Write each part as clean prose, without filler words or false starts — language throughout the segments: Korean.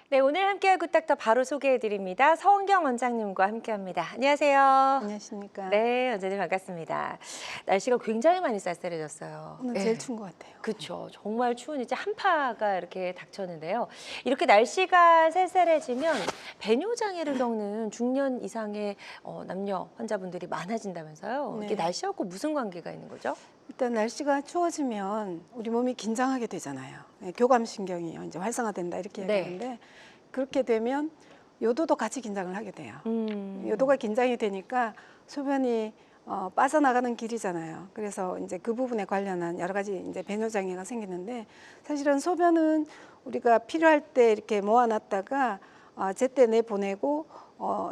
네, 오늘 함께할 굿닥터 바로 소개해드립니다. 서원경 원장님과 함께합니다. 안녕하세요. 안녕하십니까. 네, 원장님 반갑습니다. 날씨가 굉장히 많이 쌀쌀해졌어요. 오늘 제일 추운 것 같아요. 그렇죠. 정말 추운 이제 한파가 이렇게 닥쳤는데요. 이렇게 날씨가 쌀쌀해지면 배뇨 장애를 겪는 중년 이상의 남녀 환자분들이 많아진다면서요. 이게 네. 날씨하고 무슨 관계가 있는 거죠? 일단 날씨가 추워지면 우리 몸이 긴장하게 되잖아요. 네, 교감신경이 이제 활성화된다 이렇게 네. 얘기하는데 그렇게 되면 요도도 같이 긴장을 하게 돼요. 요도가 음. 긴장이 되니까 소변이 빠져나가는 길이잖아요. 그래서 이제 그 부분에 관련한 여러 가지 이제 배뇨 장애가 생기는데 사실은 소변은 우리가 필요할 때 이렇게 모아놨다가 제때 내보내고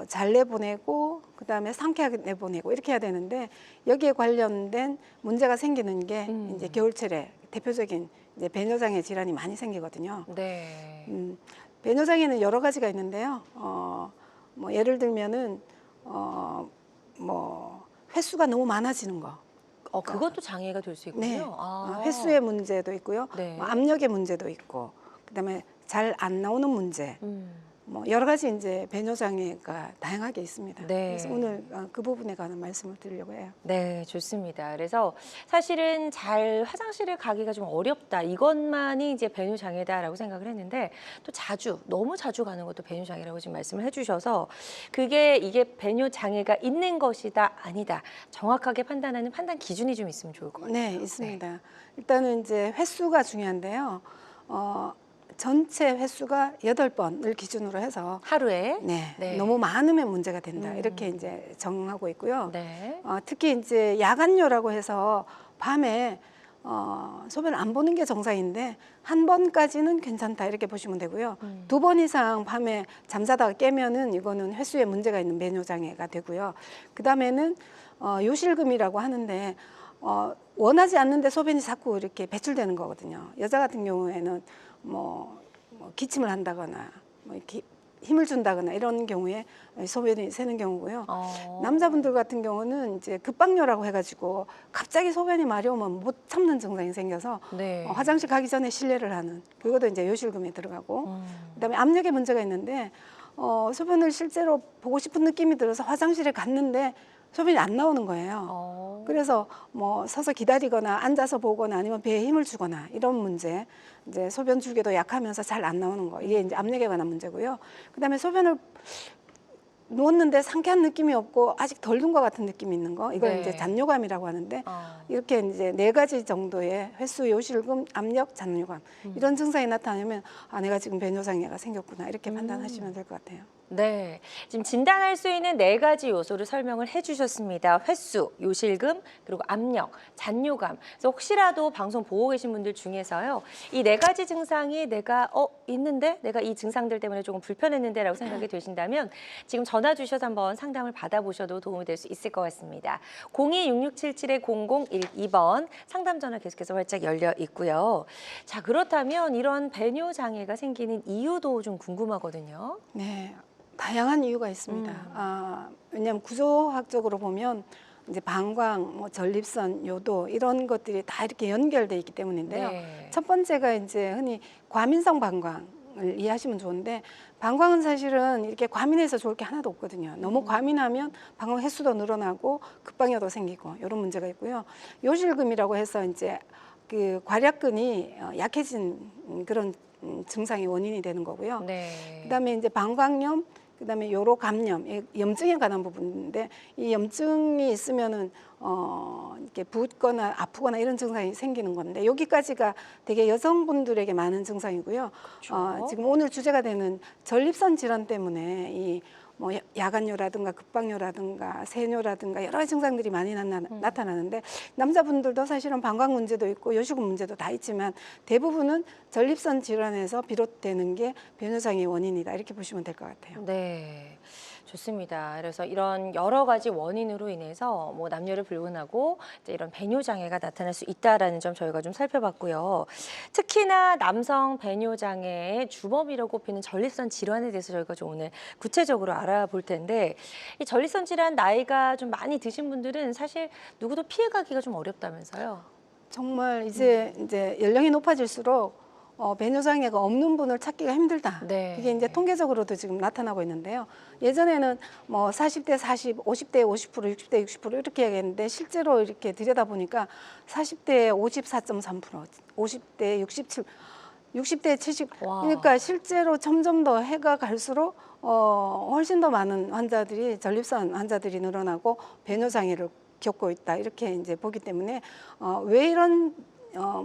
잘 내보내고 그다음에 상쾌하게 내보내고 이렇게 해야 되는데 여기에 관련된 문제가 생기는 게 이제 겨울철에 대표적인 이제 배뇨장애 질환이 많이 생기거든요. 네. 배뇨장애는 여러 가지가 있는데요. 뭐 예를 들면은 뭐 횟수가 너무 많아지는 거. 그것도 장애가 될 수 있군요. 네. 아. 횟수의 문제도 있고요. 네. 뭐 압력의 문제도 있고 그다음에 잘 안 나오는 문제. 뭐 여러 가지 이제 배뇨 장애가 다양하게 있습니다. 네. 그래서 오늘 그 부분에 관한 말씀을 드리려고 해요. 네, 좋습니다. 그래서 사실은 잘 화장실을 가기가 좀 어렵다. 이것만이 이제 배뇨 장애다라고 생각을 했는데 또 너무 자주 가는 것도 배뇨 장애라고 지금 말씀을 해주셔서 이게 배뇨 장애가 있는 것이다, 아니다. 정확하게 판단하는 판단 기준이 좀 있으면 좋을 것 같아요. 네, 있습니다. 일단은 이제 횟수가 중요한데요. 전체 횟수가 8번을 기준으로 해서 하루에 네. 너무 많으면 문제가 된다. 이렇게 이제 정하고 있고요. 네. 특히 이제 야간뇨라고 해서 밤에 소변 안 보는 게 정상인데 한 번까지는 괜찮다 이렇게 보시면 되고요. 2번 이상 밤에 잠자다가 깨면은 이거는 횟수에 문제가 있는 배뇨 장애가 되고요. 그 다음에는 요실금이라고 하는데 원하지 않는데 소변이 자꾸 이렇게 배출되는 거거든요. 여자 같은 경우에는 뭐 기침을 한다거나 뭐 이렇게 힘을 준다거나 이런 경우에 소변이 새는 경우고요. 남자분들 같은 경우는 이제 급박뇨라고 해가지고 갑자기 소변이 마려우면 못 참는 증상이 생겨서 네. 화장실 가기 전에 실례를 하는 그것도 이제 요실금에 들어가고 그다음에 압력에 문제가 있는데 소변을 실제로 보고 싶은 느낌이 들어서 화장실에 갔는데 소변이 안 나오는 거예요. 그래서 뭐 서서 기다리거나 앉아서 보거나 아니면 배에 힘을 주거나 이런 문제, 이제 소변 줄기도 약하면서 잘 안 나오는 거, 이게 이제 압력에 관한 문제고요. 그다음에 소변을 누웠는데 상쾌한 느낌이 없고 아직 덜 든 것 같은 느낌이 있는 거, 이걸 네. 이제 잔뇨감이라고 하는데 이렇게 이제 4가지 정도의 횟수, 요실금, 압력, 잔뇨감 이런 증상이 나타나면 내가 지금 배뇨 장애가 생겼구나 이렇게 판단하시면 될 것 같아요. 네, 지금 진단할 수 있는 4가지 요소를 설명을 해주셨습니다. 횟수, 요실금, 그리고 압력, 잔뇨감. 그래서 혹시라도 방송 보고 계신 분들 중에서요, 이 4가지 증상이 내가 있는데 내가 이 증상들 때문에 조금 불편했는데라고 생각이 되신다면 지금 전화 주셔서 한번 상담을 받아보셔도 도움이 될 수 있을 것 같습니다. 02-6677-0012번 상담 전화 계속해서 활짝 열려 있고요. 자, 그렇다면 이런 배뇨 장애가 생기는 이유도 좀 궁금하거든요. 네, 다양한 이유가 있습니다. 왜냐하면 구조학적으로 보면 이제 방광, 뭐 전립선, 요도 이런 것들이 다 이렇게 연결돼 있기 때문인데요. 네. 첫 번째가 이제 흔히 과민성 방광을 이해하시면 좋은데 방광은 사실은 이렇게 과민해서 좋을 게 하나도 없거든요. 너무 과민하면 방광 횟수도 늘어나고 급방뇨도 생기고 이런 문제가 있고요. 요실금이라고 해서 이제 그 괄약근이 약해진 그런 증상이 원인이 되는 거고요. 네. 그다음에 이제 방광염, 그다음에 요로 감염, 염증에 관한 부분인데 이 염증이 있으면은 이렇게 붓거나 아프거나 이런 증상이 생기는 건데 여기까지가 되게 여성분들에게 많은 증상이고요. 그렇죠. 지금 오늘 주제가 되는 전립선 질환 때문에 이 뭐 야간뇨라든가 급박뇨라든가 세뇨라든가 여러 가지 증상들이 많이 나타나는데 남자분들도 사실은 방광 문제도 있고 요실금 문제도 다 있지만 대부분은 전립선 질환에서 비롯되는 게 배뇨장애의 원인이다 이렇게 보시면 될 것 같아요. 네, 좋습니다. 그래서 이런 여러 가지 원인으로 인해서 뭐 남녀를 불문하고 이제 이런 배뇨 장애가 나타날 수 있다라는 점 저희가 좀 살펴봤고요. 특히나 남성 배뇨 장애의 주범이라고 꼽히는 전립선 질환에 대해서 저희가 좀 오늘 구체적으로 알아볼 텐데 이 전립선 질환 나이가 좀 많이 드신 분들은 사실 누구도 피해가기가 좀 어렵다면서요. 정말 이제 연령이 높아질수록 배뇨 장애가 없는 분을 찾기가 힘들다. 네. 그게 이제 통계적으로도 지금 나타나고 있는데요. 예전에는 뭐 40대 40, 50대 50%, 60대 60% 이렇게 얘기했는데 실제로 이렇게 들여다보니까 40대 54.3%, 50대 67, 60대 70. 와. 그러니까 실제로 점점 더 해가 갈수록 훨씬 더 많은 환자들이 전립선 환자들이 늘어나고 배뇨 장애를 겪고 있다. 이렇게 이제 보기 때문에 왜 이런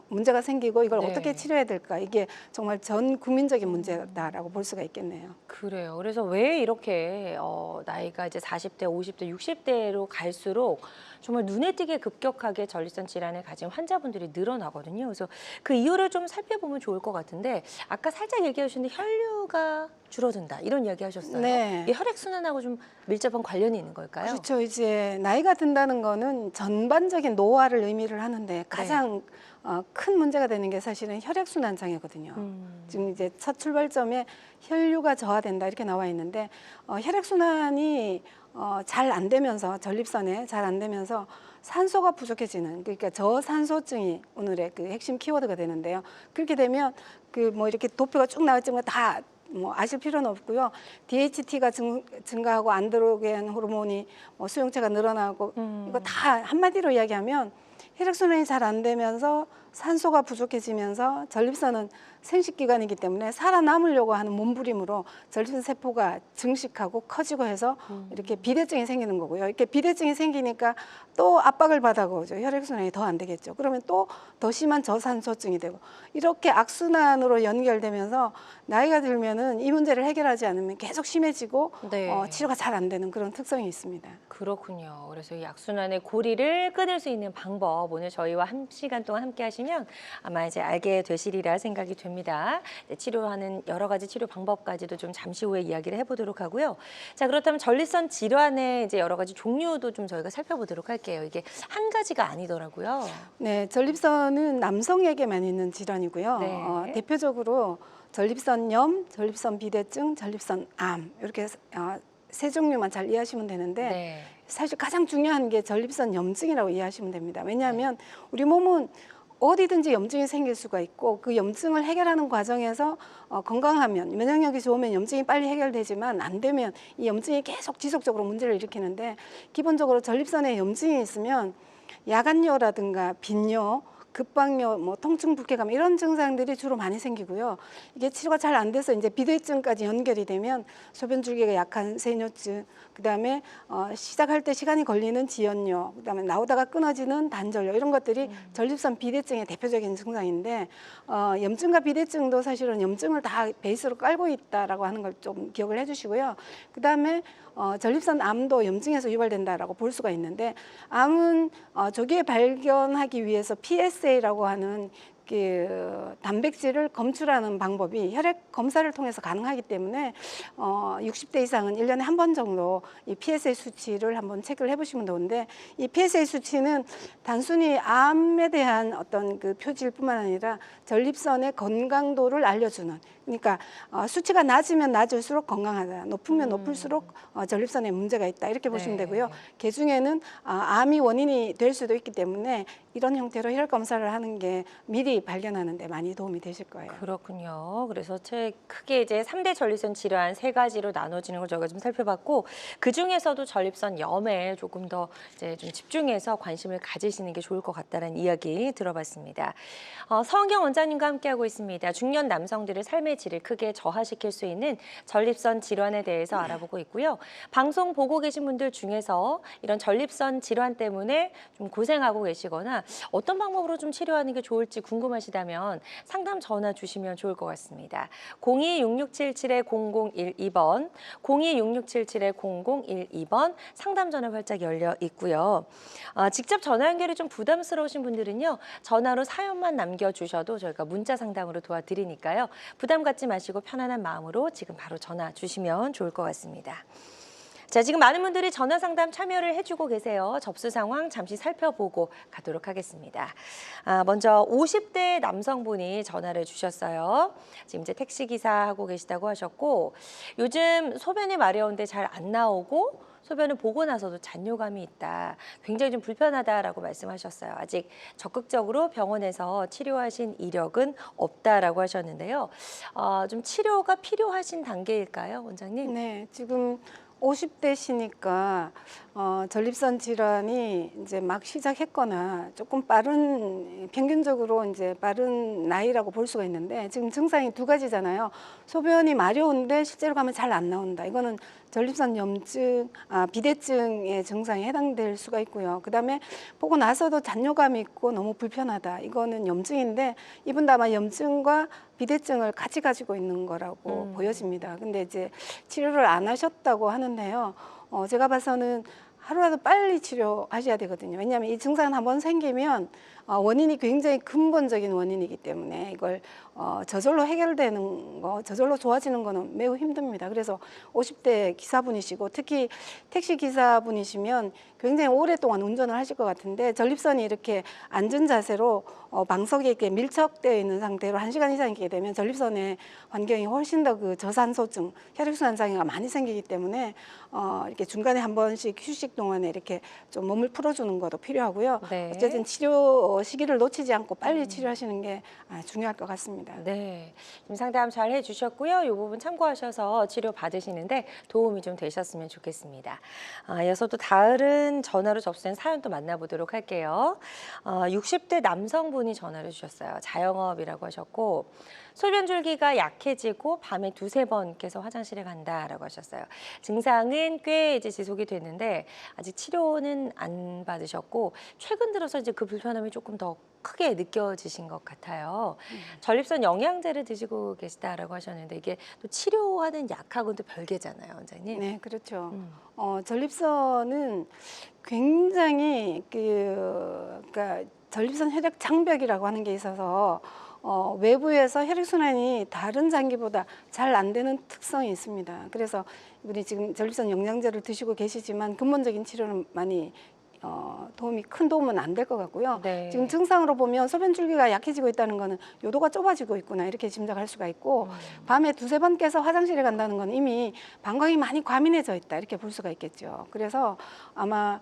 문제가 생기고 이걸 네. 어떻게 치료해야 될까? 이게 정말 전 국민적인 문제다라고 볼 수가 있겠네요. 그래요. 그래서 왜 이렇게 나이가 이제 40대, 50대, 60대로 갈수록 정말 눈에 띄게 급격하게 전립선 질환을 가진 환자분들이 늘어나거든요. 그래서 그 이유를 좀 살펴보면 좋을 것 같은데 아까 살짝 얘기해 주셨는데 혈류가 줄어든다 이런 이야기 하셨어요. 네. 이게 혈액순환하고 좀 밀접한 관련이 있는 걸까요? 그렇죠. 이제 나이가 든다는 거는 전반적인 노화를 의미를 하는데 가장 큰 문제가 되는 게 사실은 혈액순환 장애거든요. 지금 이제 첫 출발점에 혈류가 저하된다 이렇게 나와 있는데 혈액순환이 잘 안 되면서 전립선에 잘 안 되면서 산소가 부족해지는 그러니까 저산소증이 오늘의 그 핵심 키워드가 되는데요. 그렇게 되면 그 뭐 이렇게 도표가 쭉 나왔지만 다 뭐 아실 필요는 없고요. DHT가 증가하고 안드로겐 호르몬이 수용체가 늘어나고 이거 다 한마디로 이야기하면 혈액순환이 잘 안 되면서 산소가 부족해지면서 전립선은 생식기관이기 때문에 살아남으려고 하는 몸부림으로 전립선 세포가 증식하고 커지고 해서 이렇게 비대증이 생기는 거고요. 이렇게 비대증이 생기니까 또 압박을 받아오죠. 혈액순환이 더 안 되겠죠. 그러면 또 더 심한 저산소증이 되고 이렇게 악순환으로 연결되면서 나이가 들면은 이 문제를 해결하지 않으면 계속 심해지고 네. 치료가 잘 안 되는 그런 특성이 있습니다. 그렇군요. 그래서 이 악순환의 고리를 끊을 수 있는 방법 오늘 저희와 1시간 동안 함께 하시면 아마 이제 알게 되시리라 생각이 됩니다. 네, 치료하는 여러 가지 치료 방법까지도 좀 잠시 후에 이야기를 해보도록 하고요. 자, 그렇다면 전립선 질환의 이제 여러 가지 종류도 좀 저희가 살펴보도록 할게요. 이게 한 가지가 아니더라고요. 네, 전립선은 남성에게만 있는 질환이고요. 네. 대표적으로 전립선염, 전립선 비대증, 전립선암 이렇게 세 종류만 잘 이해하시면 되는데 네. 사실 가장 중요한 게 전립선 염증이라고 이해하시면 됩니다. 왜냐하면 우리 몸은 어디든지 염증이 생길 수가 있고 그 염증을 해결하는 과정에서 건강하면 면역력이 좋으면 염증이 빨리 해결되지만 안 되면 이 염증이 계속 지속적으로 문제를 일으키는데 기본적으로 전립선에 염증이 있으면 야간뇨라든가 빈뇨, 급박뇨, 뭐 통증, 불쾌감 이런 증상들이 주로 많이 생기고요. 이게 치료가 잘 안 돼서 이제 비대증까지 연결이 되면 소변 줄기가 약한 세뇨증, 그다음에 시작할 때 시간이 걸리는 지연뇨, 그다음에 나오다가 끊어지는 단절뇨 이런 것들이 전립선 비대증의 대표적인 증상인데 염증과 비대증도 사실은 염증을 다 베이스로 깔고 있다라고 하는 걸 좀 기억을 해주시고요. 그다음에 전립선 암도 염증에서 유발된다라고 볼 수가 있는데 암은 조기에 발견하기 위해서 PSA라고 하는 그 단백질을 검출하는 방법이 혈액 검사를 통해서 가능하기 때문에 60대 이상은 1년에 한 번 정도 이 PSA 수치를 한번 체크를 해보시면 좋은데 이 PSA 수치는 단순히 암에 대한 어떤 그 표지일 뿐만 아니라 전립선의 건강도를 알려주는 그러니까 수치가 낮으면 낮을수록 건강하다, 높으면 높을수록 전립선에 문제가 있다 이렇게 보시면 네. 되고요. 그 중에는 암이 원인이 될 수도 있기 때문에 이런 형태로 혈액 검사를 하는 게 미리 발견하는 데 많이 도움이 되실 거예요. 그렇군요. 그래서 크게 이제 3대 전립선 질환 3가지로 나눠지는 걸 저희가 좀 살펴봤고 그 중에서도 전립선염에 조금 더 이제 좀 집중해서 관심을 가지시는 게 좋을 것 같다는 이야기 들어봤습니다. 서은경 원장님과 함께하고 있습니다. 중년 남성들의 삶의 질을 크게 저하시킬 수 있는 전립선 질환에 대해서 알아보고 있고요. 방송 보고 계신 분들 중에서 이런 전립선 질환 때문에 좀 고생하고 계시거나 어떤 방법으로 좀 치료하는 게 좋을지 궁금하시다면 상담 전화 주시면 좋을 것 같습니다. 026677-0012번, 026677-0012번 상담 전화 활짝 열려 있고요. 직접 전화 연결이 좀 부담스러우신 분들은요. 전화로 사연만 남겨주셔도 저희가 문자 상담으로 도와드리니까요. 부담 갖지 마시고 편안한 마음으로 지금 바로 전화 주시면 좋을 것 같습니다. 자, 지금 많은 분들이 전화 상담 참여를 해주고 계세요. 접수 상황 잠시 살펴보고 가도록 하겠습니다. 먼저 50대 남성분이 전화를 주셨어요. 지금 이제 택시기사 하고 계시다고 하셨고 요즘 소변이 마려운데 잘 안 나오고 소변을 보고 나서도 잔뇨감이 있다. 굉장히 좀 불편하다라고 말씀하셨어요. 아직 적극적으로 병원에서 치료하신 이력은 없다라고 하셨는데요. 좀 치료가 필요하신 단계일까요, 원장님? 네, 지금 50대시니까 전립선 질환이 이제 막 시작했거나 조금 빠른 평균적으로 이제 빠른 나이라고 볼 수가 있는데 지금 증상이 두 가지잖아요. 소변이 마려운데 실제로 가면 잘 안 나온다. 이거는 전립선 염증, 비대증의 증상에 해당될 수가 있고요. 그다음에 보고 나서도 잔뇨감이 있고 너무 불편하다. 이거는 염증인데 이분도 아마 염증과 비대증을 같이 가지고 있는 거라고 보여집니다. 근데 이제 치료를 안 하셨다고 하는데요. 제가 봐서는 하루라도 빨리 치료하셔야 되거든요. 왜냐하면 이 증상은 한번 생기면 원인이 굉장히 근본적인 원인이기 때문에 이걸 저절로 해결되는 거, 저절로 좋아지는 거는 매우 힘듭니다. 그래서 50대 기사분이시고 특히 택시 기사분이시면 굉장히 오랫동안 운전을 하실 것 같은데 전립선이 이렇게 앉은 자세로 방석에 이렇게 밀착되어 있는 상태로 1시간 이상 있게 되면 전립선의 환경이 훨씬 더 그 저산소증, 혈액순환 장애가 많이 생기기 때문에 이렇게 중간에 한 번씩 휴식 동안에 이렇게 좀 몸을 풀어주는 것도 필요하고요. 네. 어쨌든 치료 시기를 놓치지 않고 빨리 치료하시는 게 중요할 것 같습니다. 네, 지금 상담 잘 해주셨고요. 이 부분 참고하셔서 치료 받으시는데 도움이 좀 되셨으면 좋겠습니다. 이어서 또 다른 전화로 접수된 사연 또 만나보도록 할게요. 60대 남성분이 전화를 주셨어요. 자영업이라고 하셨고 소변 줄기가 약해지고 밤에 두세 번 깨서 화장실에 간다라고 하셨어요. 증상은 꽤 이제 지속이 됐는데 아직 치료는 안 받으셨고 최근 들어서 이제 그 불편함이 조금 더 크게 느껴지신 것 같아요. 전립선 영양제를 드시고 계시다라고 하셨는데 이게 또 치료하는 약하고는 또 별개잖아요, 원장님. 네, 그렇죠. 전립선은 굉장히 그러니까 전립선 혈액 장벽이라고 하는 게 있어서 외부에서 혈액순환이 다른 장기보다 잘 안 되는 특성이 있습니다. 그래서 우리 지금 전립선 영양제를 드시고 계시지만 근본적인 치료는 많이 큰 도움은 안 될 것 같고요. 네. 지금 증상으로 보면 소변 줄기가 약해지고 있다는 거는 요도가 좁아지고 있구나 이렇게 짐작할 수가 있고 밤에 두세 번 깨서 화장실에 간다는 건 이미 방광이 많이 과민해져 있다 이렇게 볼 수가 있겠죠. 그래서 아마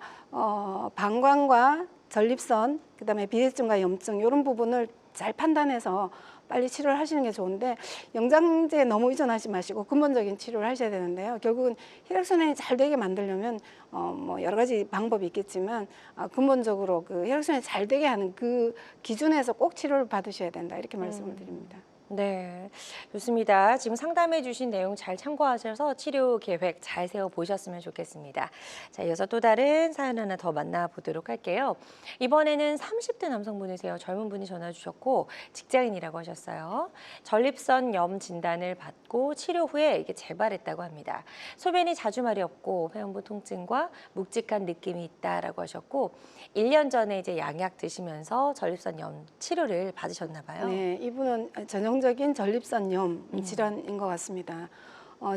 방광과 전립선 그다음에 비대증과 염증 이런 부분을 잘 판단해서 빨리 치료를 하시는 게 좋은데 영양제에 너무 의존하지 마시고 근본적인 치료를 하셔야 되는데요. 결국은 혈액순환이 잘 되게 만들려면 뭐 여러 가지 방법이 있겠지만 근본적으로 그 혈액순환이 잘 되게 하는 그 기준에서 꼭 치료를 받으셔야 된다 이렇게 말씀을 드립니다. 네, 좋습니다. 지금 상담해 주신 내용 잘 참고하셔서 치료 계획 잘 세워보셨으면 좋겠습니다. 자, 이어서 또 다른 사연 하나 더 만나보도록 할게요. 이번에는 30대 남성분이세요. 젊은 분이 전화 주셨고 직장인이라고 하셨어요. 전립선 염 진단을 받고 치료 후에 이게 재발했다고 합니다. 소변이 자주 마렵고 회원부 통증과 묵직한 느낌이 있다라고 하셨고 1년 전에 이제 양약 드시면서 전립선 염 치료를 받으셨나 봐요. 네, 이분은 전형적인 전립선염 질환인 것 같습니다.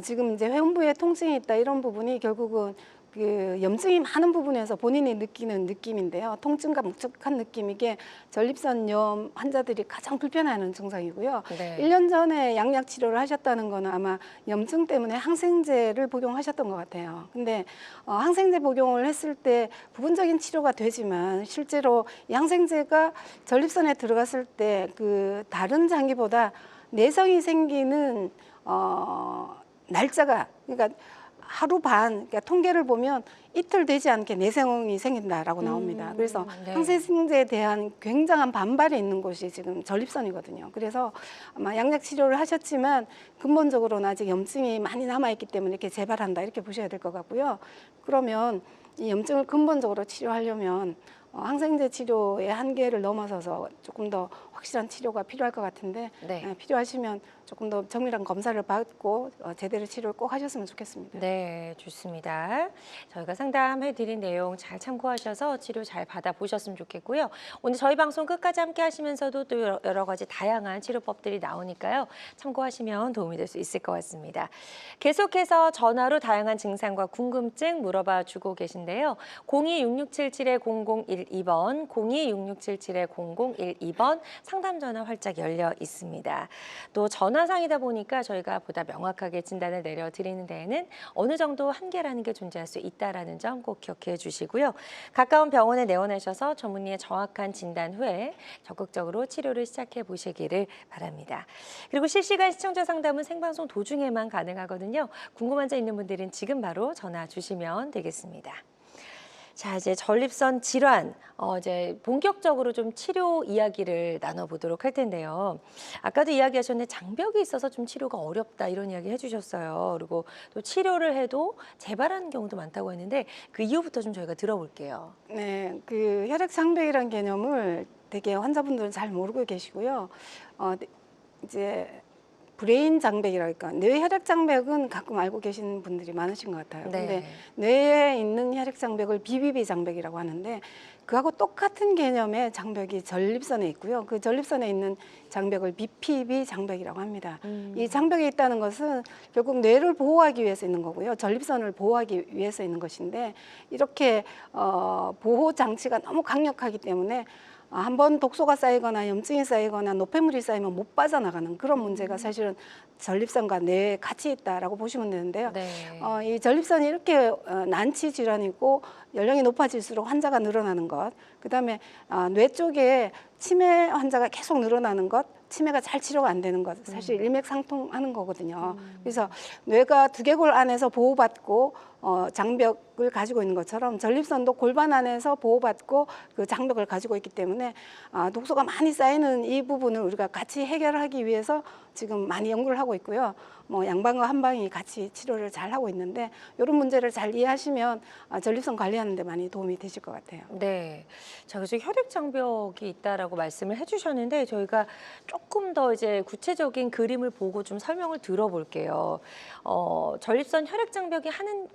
지금 이제 회음부에 통증이 있다 이런 부분이 결국은 그 염증이 많은 부분에서 본인이 느끼는 느낌인데요. 통증과 묵직한 느낌 이게 전립선염 환자들이 가장 불편해하는 증상이고요. 네. 1년 전에 양약 치료를 하셨다는 거는 아마 염증 때문에 항생제를 복용하셨던 것 같아요. 근데 항생제 복용을 했을 때 부분적인 치료가 되지만 실제로 이 항생제가 전립선에 들어갔을 때 그 다른 장기보다 내성이 생기는 날짜가 그러니까 하루 반, 그러니까 통계를 보면 이틀 되지 않게 내성이 생긴다라고 나옵니다. 그래서 네. 항생제에 대한 굉장한 반발이 있는 곳이 지금 전립선이거든요. 그래서 아마 양약 치료를 하셨지만 근본적으로는 아직 염증이 많이 남아있기 때문에 이렇게 재발한다 이렇게 보셔야 될 것 같고요. 그러면 이 염증을 근본적으로 치료하려면 항생제 치료의 한계를 넘어서서 조금 더 확실한 치료가 필요할 것 같은데 네. 필요하시면 조금 더 정밀한 검사를 받고 제대로 치료를 꼭 하셨으면 좋겠습니다. 네, 좋습니다. 저희가 상담해드린 내용 잘 참고하셔서 치료 잘 받아보셨으면 좋겠고요. 오늘 저희 방송 끝까지 함께 하시면서도 또 여러 가지 다양한 치료법들이 나오니까요. 참고하시면 도움이 될 수 있을 것 같습니다. 계속해서 전화로 다양한 증상과 궁금증 물어봐 주고 계신데요. 026677-0010 0012번, 026677-0012번 상담 전화 활짝 열려 있습니다. 또 전화상이다 보니까 저희가 보다 명확하게 진단을 내려드리는 데에는 어느 정도 한계라는 게 존재할 수 있다는 점 꼭 기억해 주시고요. 가까운 병원에 내원하셔서 전문의의 정확한 진단 후에 적극적으로 치료를 시작해 보시기를 바랍니다. 그리고 실시간 시청자 상담은 생방송 도중에만 가능하거든요. 궁금한 점 있는 분들은 지금 바로 전화 주시면 되겠습니다. 자, 이제 전립선 질환, 이제 본격적으로 좀 치료 이야기를 나눠보도록 할 텐데요. 아까도 이야기하셨는데 장벽이 있어서 좀 치료가 어렵다 이런 이야기 해주셨어요. 그리고 또 치료를 해도 재발하는 경우도 많다고 했는데 그 이유부터 좀 저희가 들어볼게요. 네, 그 혈액장벽이라는 개념을 되게 환자분들은 잘 모르고 계시고요. 이제 브레인 장벽이랄까, 뇌 혈액 장벽은 가끔 알고 계시는 분들이 많으신 것 같아요. 네. 근데 뇌에 있는 혈액 장벽을 BBB 장벽이라고 하는데 그하고 똑같은 개념의 장벽이 전립선에 있고요. 그 전립선에 있는 장벽을 BPB 장벽이라고 합니다. 이 장벽이 있다는 것은 결국 뇌를 보호하기 위해서 있는 거고요. 전립선을 보호하기 위해서 있는 것인데 이렇게 보호 장치가 너무 강력하기 때문에 한번 독소가 쌓이거나 염증이 쌓이거나 노폐물이 쌓이면 못 빠져나가는 그런 문제가 사실은 전립선과 뇌에 같이 있다라고 보시면 되는데요. 네. 이 전립선이 이렇게 난치 질환이고 연령이 높아질수록 환자가 늘어나는 것, 그다음에 뇌 쪽에 치매 환자가 계속 늘어나는 것, 치매가 잘 치료가 안 되는 것, 사실 일맥상통하는 거거든요. 그래서 뇌가 두개골 안에서 보호받고 장벽을 가지고 있는 것처럼 전립선도 골반 안에서 보호받고 그 장벽을 가지고 있기 때문에 독소가 많이 쌓이는 이 부분을 우리가 같이 해결하기 위해서 지금 많이 연구를 하고 있고요. 뭐 양방과 한방이 같이 치료를 잘 하고 있는데 이런 문제를 잘 이해하시면 전립선 관리하는 데 많이 도움이 되실 것 같아요. 네. 자, 그래서 혈액 장벽이 있다라고 말씀을 해주셨는데 저희가 조금 더 이제 구체적인 그림을 보고 좀 설명을 들어볼게요. 전립선 혈액 장벽이 하는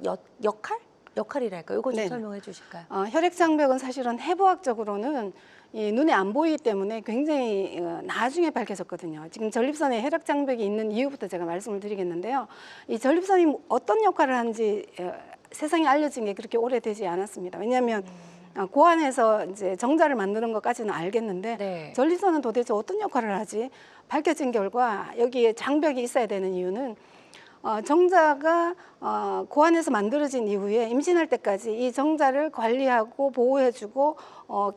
역할이랄까요? 이거 좀 네네. 설명해 주실까요? 혈액 장벽은 사실은 해부학적으로는 이 눈에 안 보이기 때문에 굉장히 나중에 밝혀졌거든요. 지금 전립선에 혈액 장벽이 있는 이유부터 제가 말씀을 드리겠는데요. 이 전립선이 어떤 역할을 하는지 세상에 알려진 게 그렇게 오래되지 않았습니다. 왜냐하면 고안에서 이제 정자를 만드는 것까지는 알겠는데 네. 전립선은 도대체 어떤 역할을 하지? 밝혀진 결과 여기에 장벽이 있어야 되는 이유는 정자가 고안에서 만들어진 이후에 임신할 때까지 이 정자를 관리하고 보호해주고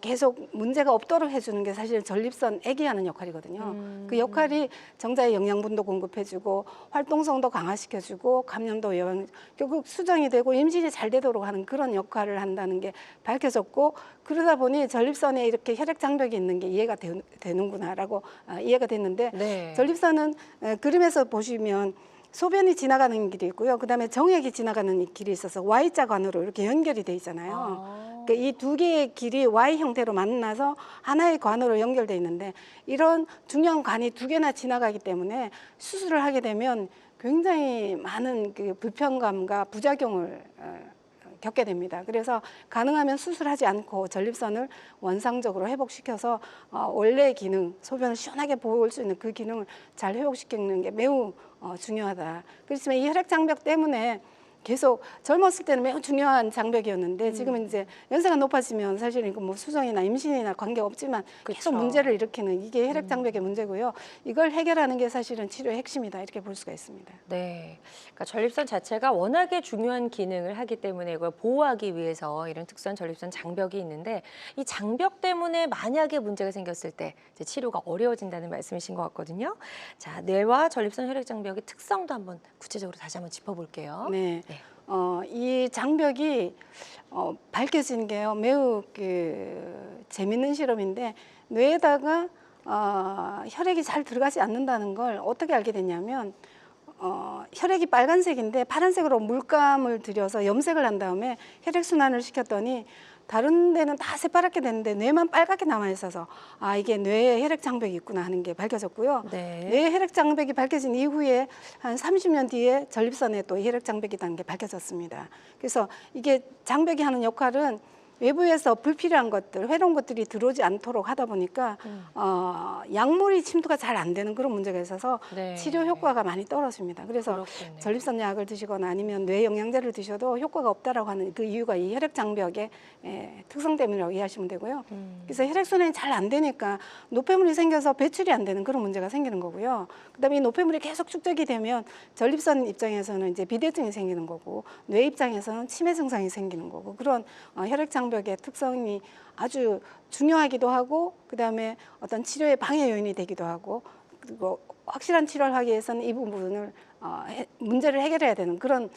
계속 문제가 없도록 해주는 게 사실 전립선 액이 하는 역할이거든요. 그 역할이 정자의 영양분도 공급해주고 활동성도 강화시켜주고 감염도 예방, 결국 수정이 되고 임신이 잘 되도록 하는 그런 역할을 한다는 게 밝혀졌고 그러다 보니 전립선에 이렇게 혈액 장벽이 있는 게 이해가 되는구나라고 이해가 됐는데 네. 전립선은 그림에서 보시면 소변이 지나가는 길이 있고요. 그다음에 정액이 지나가는 길이 있어서 Y자 관으로 이렇게 연결이 돼 있잖아요. 그러니까 이 두 개의 길이 Y 형태로 만나서 하나의 관으로 연결돼 있는데 이런 중요한 관이 두 개나 지나가기 때문에 수술을 하게 되면 굉장히 많은 그 불편감과 부작용을 겪게 됩니다. 그래서 가능하면 수술하지 않고 전립선을 원상적으로 회복시켜서 원래의 기능, 소변을 시원하게 보호할 수 있는 그 기능을 잘 회복시키는 게 매우 중요하다. 그렇지만 이 혈액 장벽 때문에 계속 젊었을 때는 매우 중요한 장벽이었는데 지금은 이제 연세가 높아지면 사실 이거 뭐 수정이나 임신이나 관계 없지만 계속 그쵸. 문제를 일으키는 이게 혈액 장벽의 문제고요. 이걸 해결하는 게 사실은 치료의 핵심이다 이렇게 볼 수가 있습니다. 네. 그러니까 전립선 자체가 워낙에 중요한 기능을 하기 때문에 이걸 보호하기 위해서 이런 특수한 전립선 장벽이 있는데 이 장벽 때문에 만약에 문제가 생겼을 때 이제 치료가 어려워진다는 말씀이신 것 같거든요. 자, 뇌와 전립선 혈액 장벽의 특성도 한번 구체적으로 다시 한번 짚어볼게요. 네. 네. 이 장벽이 밝혀진 게요 매우 재밌는 실험인데 뇌에다가 혈액이 잘 들어가지 않는다는 걸 어떻게 알게 됐냐면 혈액이 빨간색인데 파란색으로 물감을 들여서 염색을 한 다음에 혈액 순환을 시켰더니 다른 데는 다 새파랗게 됐는데 뇌만 빨갛게 남아 있어서 이게 뇌에 혈액 장벽이 있구나 하는 게 밝혀졌고요. 네. 뇌에 혈액 장벽이 밝혀진 이후에 한 30년 뒤에 전립선에 또 혈액 장벽이 있다는 게 밝혀졌습니다. 그래서 이게 장벽이 하는 역할은 외부에서 불필요한 것들, 회로운 것들이 들어오지 않도록 하다 보니까 약물이 침투가 잘 안 되는 그런 문제가 있어서 네. 치료 효과가 많이 떨어집니다. 그래서 그렇겠네요. 전립선 약을 드시거나 아니면 뇌 영양제를 드셔도 효과가 없다라고 하는 그 이유가 이 혈액 장벽의 특성 때문이라고 이해하시면 되고요. 그래서 혈액 순환이 잘 안 되니까 노폐물이 생겨서 배출이 안 되는 그런 문제가 생기는 거고요. 그다음에 이 노폐물이 계속 축적이 되면 전립선 입장에서는 이제 비대증이 생기는 거고, 뇌 입장에서는 치매 증상이 생기는 거고, 그런 혈액 장벽의 특성이 아주 중요하기도 하고, 그다음에 어떤 치료의 방해 요인이 되기도 하고, 그리고 확실한 치료를 하기 위해서는 이 부분을 문제를 해결해야 되는 그런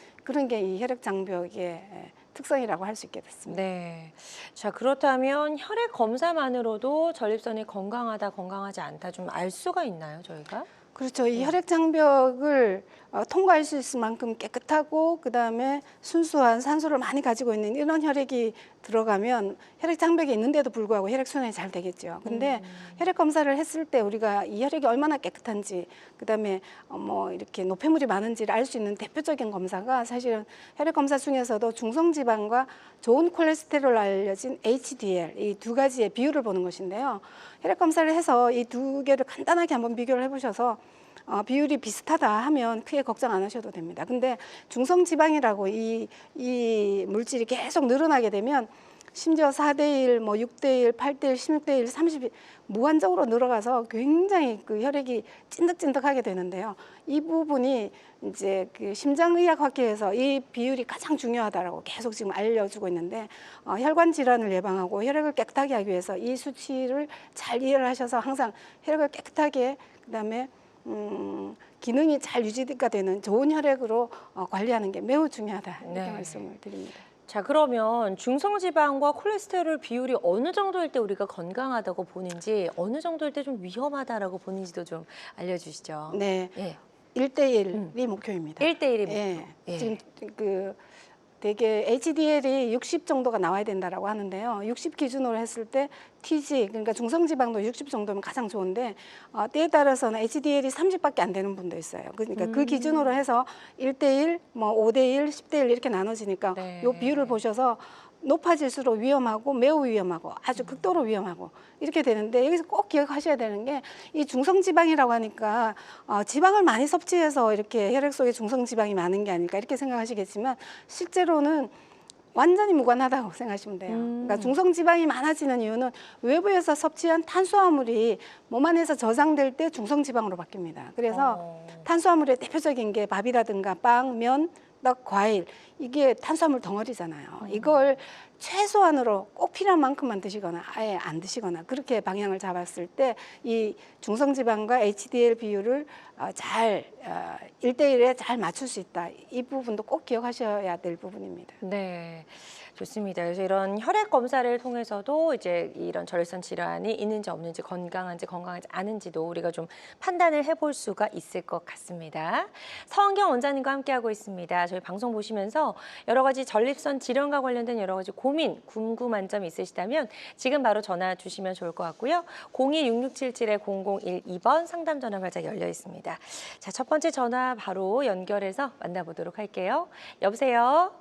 게 이 혈액 장벽의 특성이라고 할 수 있게 됐습니다. 네. 자, 그렇다면 혈액 검사만으로도 전립선이 건강하다, 건강하지 않다 좀 알 수가 있나요, 저희가? 그렇죠. 이 혈액 장벽을 통과할 수 있을 만큼 깨끗하고 그다음에 순수한 산소를 많이 가지고 있는 이런 혈액이 들어가면 혈액 장벽이 있는데도 불구하고 혈액 순환이 잘 되겠죠. 근데 혈액 검사를 했을 때 우리가 이 혈액이 얼마나 깨끗한지, 그다음에 뭐 이렇게 노폐물이 많은지를 알 수 있는 대표적인 검사가 사실은 혈액 검사 중에서도 중성 지방과 좋은 콜레스테롤 알려진 HDL 이 두 가지의 비율을 보는 것인데요. 혈액 검사를 해서 이 두 개를 간단하게 한번 비교를 해보셔서 비율이 비슷하다 하면 크게 걱정 안 하셔도 됩니다. 근데 중성지방이라고 이 물질이 계속 늘어나게 되면 심지어 4대1, 뭐 6대1, 8대1, 16대1, 30이 무한적으로 늘어가서 굉장히 그 혈액이 찐득찐득하게 되는데요. 이 부분이 이제 그 심장의학학회에서 이 비율이 가장 중요하다라고 계속 지금 알려주고 있는데, 혈관 질환을 예방하고 혈액을 깨끗하게 하기 위해서 이 수치를 잘 이해를 하셔서 항상 혈액을 깨끗하게, 그다음에 기능이 잘 유지가 되는 좋은 혈액으로 관리하는 게 매우 중요하다, 이렇게 네. 말씀을 드립니다. 자, 그러면 중성지방과 콜레스테롤 비율이 어느 정도일 때 우리가 건강하다고 보는지, 어느 정도일 때 좀 위험하다라고 보는지도 좀 알려주시죠. 네, 예. 1대1이 목표입니다. 1대1이 목표. 예, 예. 지금 그 되게 HDL이 60 정도가 나와야 된다라고 하는데요. 60 기준으로 했을 때 TG, 그러니까 중성지방도 60 정도면 가장 좋은데, 때에 따라서는 HDL이 30밖에 안 되는 분도 있어요. 그러니까 그 기준으로 해서 1대1, 뭐 5대1, 10대1 이렇게 나눠지니까 네. 이 비율을 보셔서 높아질수록 위험하고 매우 위험하고 아주 극도로 위험하고 이렇게 되는데, 여기서 꼭 기억하셔야 되는 게 이 중성지방이라고 하니까 지방을 많이 섭취해서 이렇게 혈액 속에 중성지방이 많은 게 아닐까 이렇게 생각하시겠지만, 실제로는 완전히 무관하다고 생각하시면 돼요. 그러니까 중성지방이 많아지는 이유는 외부에서 섭취한 탄수화물이 몸 안에서 저장될 때 중성지방으로 바뀝니다. 그래서 탄수화물의 대표적인 게 밥이라든가 빵, 면, 떡, 과일, 이게 탄수화물 덩어리잖아요. 이걸 최소한으로 꼭 필요한 만큼만 드시거나 아예 안 드시거나 그렇게 방향을 잡았을 때 이 중성지방과 HDL 비율을 잘 1대1에 잘 맞출 수 있다. 이 부분도 꼭 기억하셔야 될 부분입니다. 네, 좋습니다. 그래서 이런 혈액 검사를 통해서도 이제 이런 전립선 질환이 있는지 없는지, 건강한지 건강하지 않은지도 우리가 좀 판단을 해볼 수가 있을 것 같습니다. 서은경 원장님과 함께하고 있습니다. 저희 방송 보시면서 여러 가지 전립선 질환과 관련된 여러 가지 고민, 궁금한 점 있으시다면 지금 바로 전화 주시면 좋을 것 같고요. 02-6677-0012번 상담 전화 활짝 열려 있습니다. 자, 첫 번째 전화 바로 연결해서 만나보도록 할게요. 여보세요?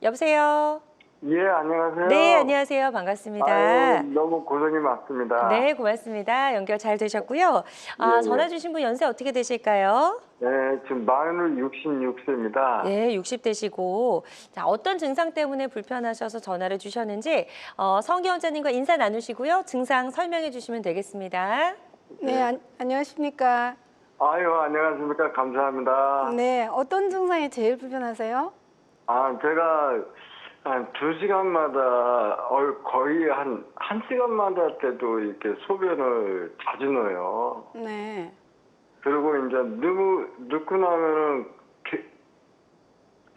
여보세요? 예, 안녕하세요. 네, 안녕하세요. 반갑습니다. 아유, 너무 고생이 많습니다. 네, 고맙습니다. 연결 잘 되셨고요. 예, 전화 예. 주신 분 연세 어떻게 되실까요? 네, 지금 만으로 66세입니다. 네, 60대시고 자, 어떤 증상 때문에 불편하셔서 전화를 주셨는지 서은경 원장님과 인사 나누시고요. 증상 설명해 주시면 되겠습니다. 네, 안녕하십니까? 아유, 안녕하십니까. 감사합니다. 네, 어떤 증상이 제일 불편하세요? 제가 한 2시간마다, 거의 한 1시간마다 때도 이렇게 소변을 자주 넣어요. 네. 그리고 이제 넣고 나면은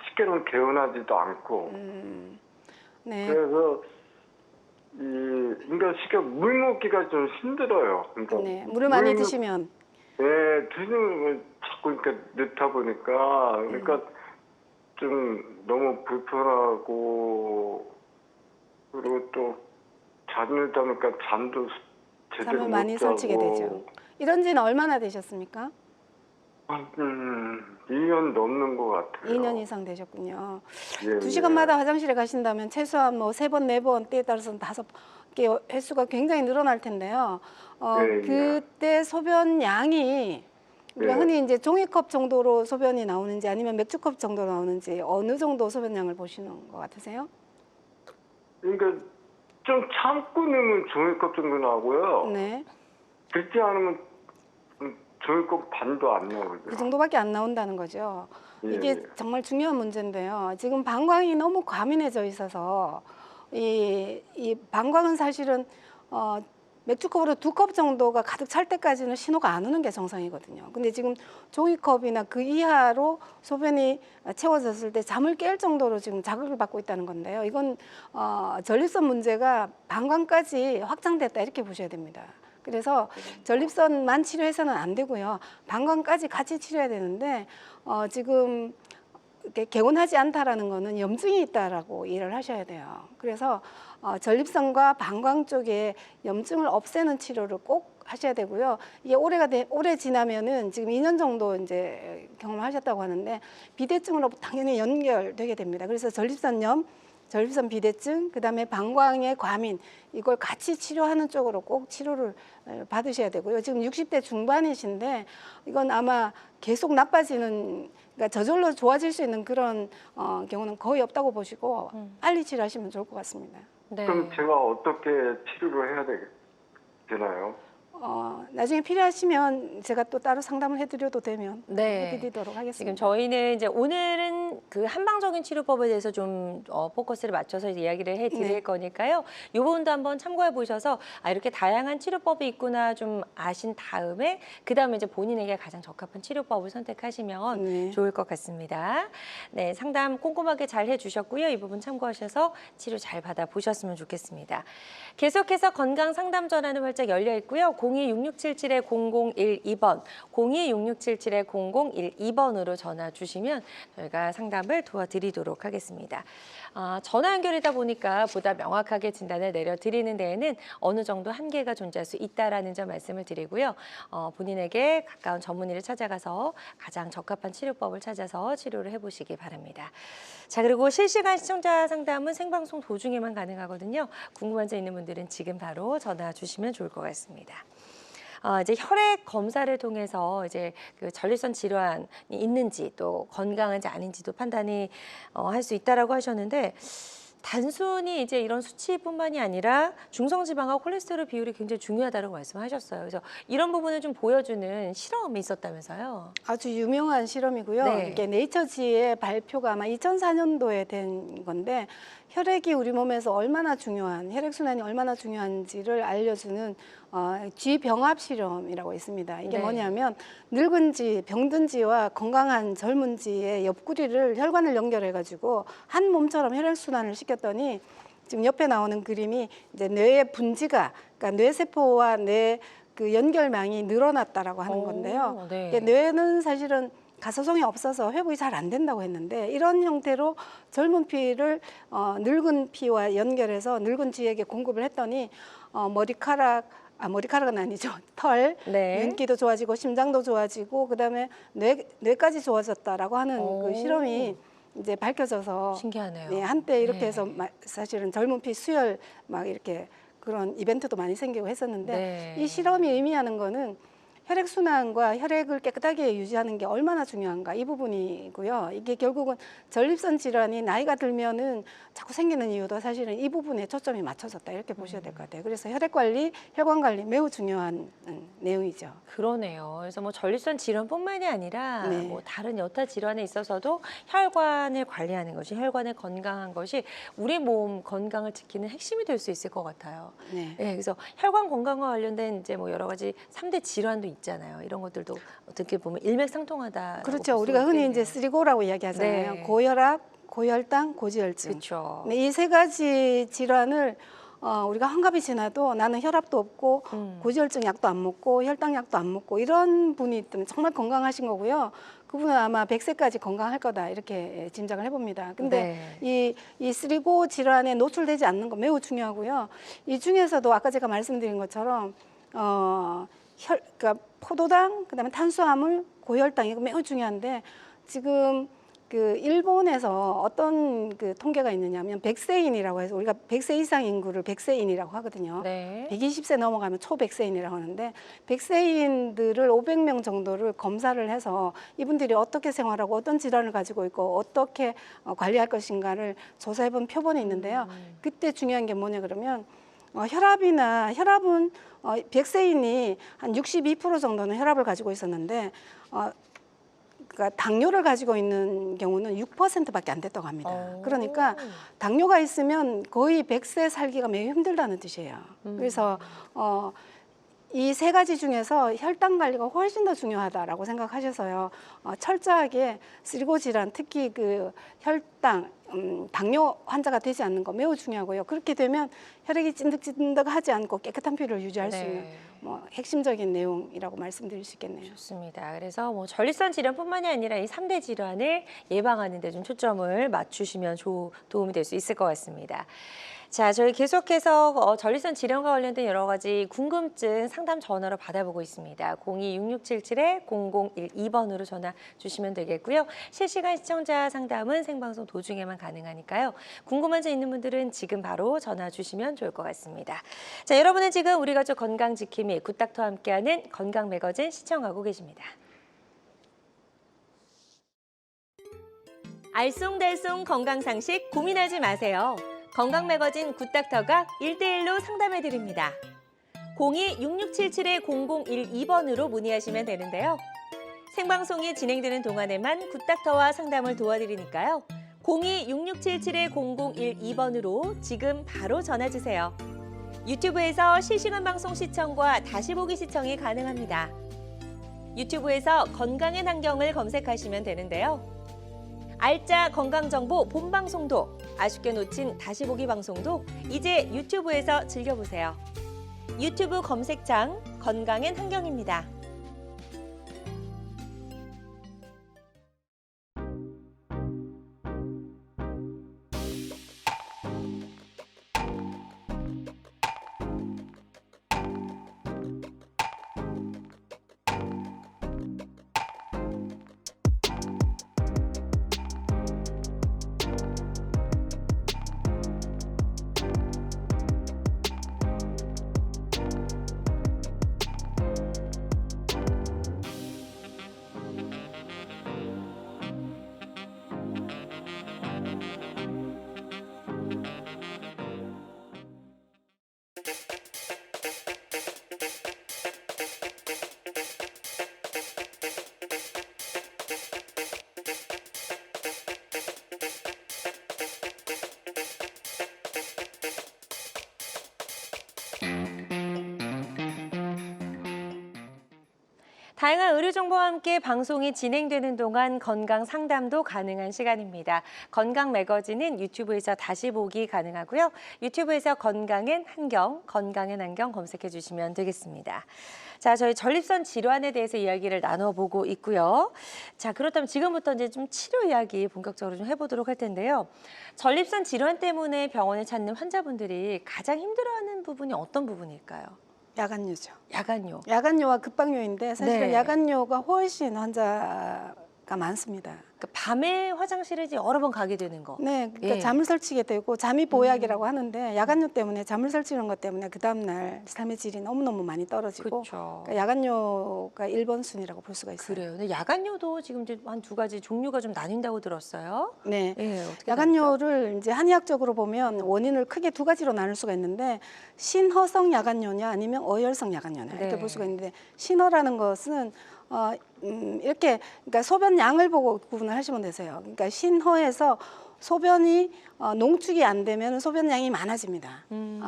쉽게는 개운하지도 않고. 네. 그래서 그러니까 쉽게 물 먹기가 좀 힘들어요. 그러니까 네, 물을 많이 드시면. 네, 드시는 걸 자꾸 이렇게 넣다 보니까 그러니까 좀 너무 불편하고, 그리고 또 잠을 자니까 잠도 제대로 잠을 못 많이 자고. 설치게 되죠. 이런 지는 얼마나 되셨습니까? 한 2년 넘는 것 같아요. 2년 이상 되셨군요. 예, 2시간마다 화장실에 가신다면 최소한 뭐 3번, 4번, 때에 따라서는 5개 횟수가 굉장히 늘어날 텐데요. 예, 예. 그때 소변 양이 우리가 예. 흔히 이제 종이컵 정도로 소변이 나오는지 아니면 맥주컵 정도로 나오는지 어느 정도 소변량을 보시는 것 같으세요? 그러니까 좀 참고 넣으면 종이컵 정도 나오고요. 네. 그렇지 않으면 종이컵 반도 안 나오죠. 그 정도밖에 안 나온다는 거죠. 예, 이게 예. 정말 중요한 문제인데요. 지금 방광이 너무 과민해져 있어서 이 방광은 사실은 맥주컵으로 2컵 정도가 가득 찰 때까지는 신호가 안 오는 게 정상이거든요. 근데 지금 종이컵이나 그 이하로 소변이 채워졌을 때 잠을 깰 정도로 지금 자극을 받고 있다는 건데요. 이건 전립선 문제가 방광까지 확장됐다 이렇게 보셔야 됩니다. 그래서 전립선만 치료해서는 안 되고요. 방광까지 같이 치료해야 되는데 지금 이렇게 개운하지 않다라는 거는 염증이 있다라고 이해를 하셔야 돼요. 그래서 전립선과 방광 쪽에 염증을 없애는 치료를 꼭 하셔야 되고요. 이게 오래 지나면은 지금 2년 정도 이제 경험하셨다고 하는데 비대증으로 당연히 연결되게 됩니다. 그래서 전립선염, 전립선 비대증, 그다음에 방광의 과민 이걸 같이 치료하는 쪽으로 꼭 치료를 받으셔야 되고요. 지금 60대 중반이신데 이건 아마 계속 나빠지는 그러니까 저절로 좋아질 수 있는 그런 경우는 거의 없다고 보시고 빨리 치료하시면 좋을 것 같습니다. 네. 그럼 제가 어떻게 치료를 해야 되나요? 나중에 필요하시면 제가 또 따로 상담을 해드려도 되면 네. 해드리도록 하겠습니다. 지금 저희는 이제 오늘은 그 한방적인 치료법에 대해서 좀 포커스를 맞춰서 이제 이야기를 해드릴 네. 거니까요. 이 부분도 한번 참고해 보셔서 이렇게 다양한 치료법이 있구나 좀 아신 다음에 그 다음에 이제 본인에게 가장 적합한 치료법을 선택하시면 네. 좋을 것 같습니다. 네, 상담 꼼꼼하게 잘 해주셨고요. 이 부분 참고하셔서 치료 잘 받아보셨으면 좋겠습니다. 계속해서 건강 상담 전화는 활짝 열려 있고요. 026677-0012번, 026677-0012번으로 전화 주시면 저희가 상담을 도와드리도록 하겠습니다. 전화 연결이다 보니까 보다 명확하게 진단을 내려드리는 데에는 어느 정도 한계가 존재할 수 있다라는 점 말씀을 드리고요. 본인에게 가까운 전문의를 찾아가서 가장 적합한 치료법을 찾아서 치료를 해보시기 바랍니다. 자, 그리고 실시간 시청자 상담은 생방송 도중에만 가능하거든요. 궁금한 점 있는 분들은 지금 바로 전화 주시면 좋을 것 같습니다. 이제 혈액 검사를 통해서 이제 그 전립선 질환이 있는지 또 건강한지 아닌지도 판단이 할 수 있다라고 하셨는데 단순히 이제 이런 수치뿐만이 아니라 중성지방과 콜레스테롤 비율이 굉장히 중요하다고 말씀하셨어요. 그래서 이런 부분을 좀 보여주는 실험이 있었다면서요. 아주 유명한 실험이고요. 네. 이게 네이처지의 발표가 아마 2004년도에 된 건데 혈액이 우리 몸에서 얼마나 중요한 혈액순환이 얼마나 중요한지를 알려주는 쥐병합 실험이라고 있습니다. 이게 네. 뭐냐면 늙은 쥐, 병든 쥐와 건강한 젊은 쥐의 옆구리를 혈관을 연결해가지고 한 몸처럼 혈액순환을 시켰더니 지금 옆에 나오는 그림이 이제 뇌의 분지가 그러니까 뇌세포와 뇌 그 연결망이 늘어났다라고 하는 건데요. 네. 이게 뇌는 사실은 가소성이 없어서 회복이 잘 안 된다고 했는데 이런 형태로 젊은 피를 늙은 피와 연결해서 늙은 쥐에게 공급을 했더니 머리카락은 아니죠. 털, 네. 윤기도 좋아지고 심장도 좋아지고 그다음에 뇌까지 좋아졌다라고 하는 그 실험이 이제 밝혀져서 신기하네요. 네, 한때 이렇게 네. 해서 사실은 젊은 피 수혈 막 이렇게 그런 이벤트도 많이 생기고 했었는데 네. 이 실험이 의미하는 거는 혈액순환과 혈액을 깨끗하게 유지하는 게 얼마나 중요한가 이 부분이고요. 이게 결국은 전립선 질환이 나이가 들면은 자꾸 생기는 이유도 사실은 이 부분에 초점이 맞춰졌다 이렇게 보셔야 될 것 같아요. 그래서 혈액 관리, 혈관 관리 매우 중요한 내용이죠. 그러네요. 그래서 뭐 전립선 질환뿐만이 아니라 네. 뭐 다른 여타 질환에 있어서도 혈관을 관리하는 것이 혈관을 건강한 것이 우리 몸 건강을 지키는 핵심이 될 수 있을 것 같아요. 네. 네, 그래서 혈관 건강과 관련된 이제 뭐 여러 가지 3대 질환도 있잖아요. 이런 것들도 어떻게 보면 일맥상통하다. 그렇죠. 우리가 흔히 이제 쓰리고라고 이야기하잖아요. 네. 고혈압, 고혈당, 고지혈증. 그렇죠. 이 세 가지 질환을 우리가 한갑이 지나도 나는 혈압도 없고 고지혈증 약도 안 먹고 혈당 약도 안 먹고 이런 분이 있다면 정말 건강하신 거고요. 그분은 아마 100세까지 건강할 거다 이렇게 짐작을 해봅니다. 근데 이 쓰리고 질환에 노출되지 않는 거 매우 중요하고요. 이 중에서도 아까 제가 말씀드린 것처럼 그러니까 포도당, 그다음에 탄수화물, 고혈당 이거 매우 중요한데 지금 그 일본에서 어떤 그 통계가 있느냐면 백세인이라고 해서 우리가 100세 이상 인구를 백세인이라고 하거든요. 네. 120세 넘어가면 초백세인이라고 하는데 백세인들을 500명 정도를 검사를 해서 이분들이 어떻게 생활하고 어떤 질환을 가지고 있고 어떻게 관리할 것인가를 조사해 본 표본이 있는데요. 그때 중요한 게 뭐냐 그러면 혈압은 100세인이 한 62% 정도는 혈압을 가지고 있었는데 그러니까 당뇨를 가지고 있는 경우는 6%밖에 안 됐다고 합니다. 그러니까 당뇨가 있으면 거의 100세 살기가 매우 힘들다는 뜻이에요. 그래서 이 세 가지 중에서 혈당 관리가 훨씬 더 중요하다라고 생각하셔서요. 철저하게 쓰리고 질환, 특히 그 혈당, 당뇨 환자가 되지 않는 거 매우 중요하고요. 그렇게 되면 혈액이 찐득찐득하지 않고 깨끗한 피를 유지할 수 있는 뭐 핵심적인 내용이라고 말씀드릴 수 있겠네요. 좋습니다. 그래서 뭐 전립선 질환뿐만이 아니라 이 3대 질환을 예방하는 데 좀 초점을 맞추시면 도움이 될 수 있을 것 같습니다. 자, 저희 계속해서 전립선 질환과 관련된 여러 가지 궁금증 상담 전화로 받아보고 있습니다. 02-6677-0012번으로 전화 주시면 되겠고요. 실시간 시청자 상담은 생방송 도중에만 가능하니까요. 궁금한 점 있는 분들은 지금 바로 전화 주시면 좋을 것 같습니다. 자, 여러분은 지금 우리 가족 건강 지킴이 굿닥터와 함께하는 건강 매거진 시청하고 계십니다. 알쏭달쏭 건강상식 고민하지 마세요. 건강 매거진 굿닥터가 1대1로 상담해드립니다. 02-6677-0012번으로 문의하시면 되는데요. 생방송이 진행되는 동안에만 굿닥터와 상담을 도와드리니까요. 02-6677-0012번으로 지금 바로 전화주세요. 유튜브에서 실시간 방송 시청과 다시 보기 시청이 가능합니다. 유튜브에서 건강의 환경을 검색하시면 되는데요. 알짜 건강정보 본방송도 아쉽게 놓친 다시 보기 방송도 이제 유튜브에서 즐겨보세요. 유튜브 검색창 건강엔 환경입니다. 다양한 의료 정보와 함께 방송이 진행되는 동안 건강 상담도 가능한 시간입니다. 건강 매거진은 유튜브에서 다시 보기 가능하고요. 유튜브에서 건강엔 환경 검색해 주시면 되겠습니다. 자, 저희 전립선 질환에 대해서 이야기를 나눠보고 있고요. 자, 그렇다면 지금부터 이제 좀 치료 이야기 본격적으로 좀 해보도록 할 텐데요. 전립선 질환 때문에 병원을 찾는 환자분들이 가장 힘들어하는 부분이 어떤 부분일까요? 야간뇨죠. 야간뇨. 야간뇨와 급박뇨인데 사실은 네. 야간뇨가 훨씬 환자가 많습니다. 그러니까 밤에 화장실에 이제 여러 번 가게 되는 거. 네, 그러니까 예. 잠을 설치게 되고 잠이 보약이라고 하는데 야간뇨 때문에 잠을 설치는 것 때문에 그 다음 날 삶의 질이 너무너무 많이 떨어지고 그렇죠. 그러니까 야간뇨가 1번 순위라고 볼 수가 있어요. 그래요. 근데 야간뇨도 지금 이제 한 두 가지 종류가 좀 나뉜다고 들었어요. 네. 예, 어떻게 야간뇨를 이제 한의학적으로 보면 원인을 크게 두 가지로 나눌 수가 있는데 신허성 야간뇨냐 아니면 어혈성 야간뇨냐 이렇게 네. 볼 수가 있는데 신허라는 것은 이렇게 그러니까 소변 양을 보고 구분을 하시면 되세요. 그러니까 신허에서 소변이 농축이 안 되면 소변 양이 많아집니다.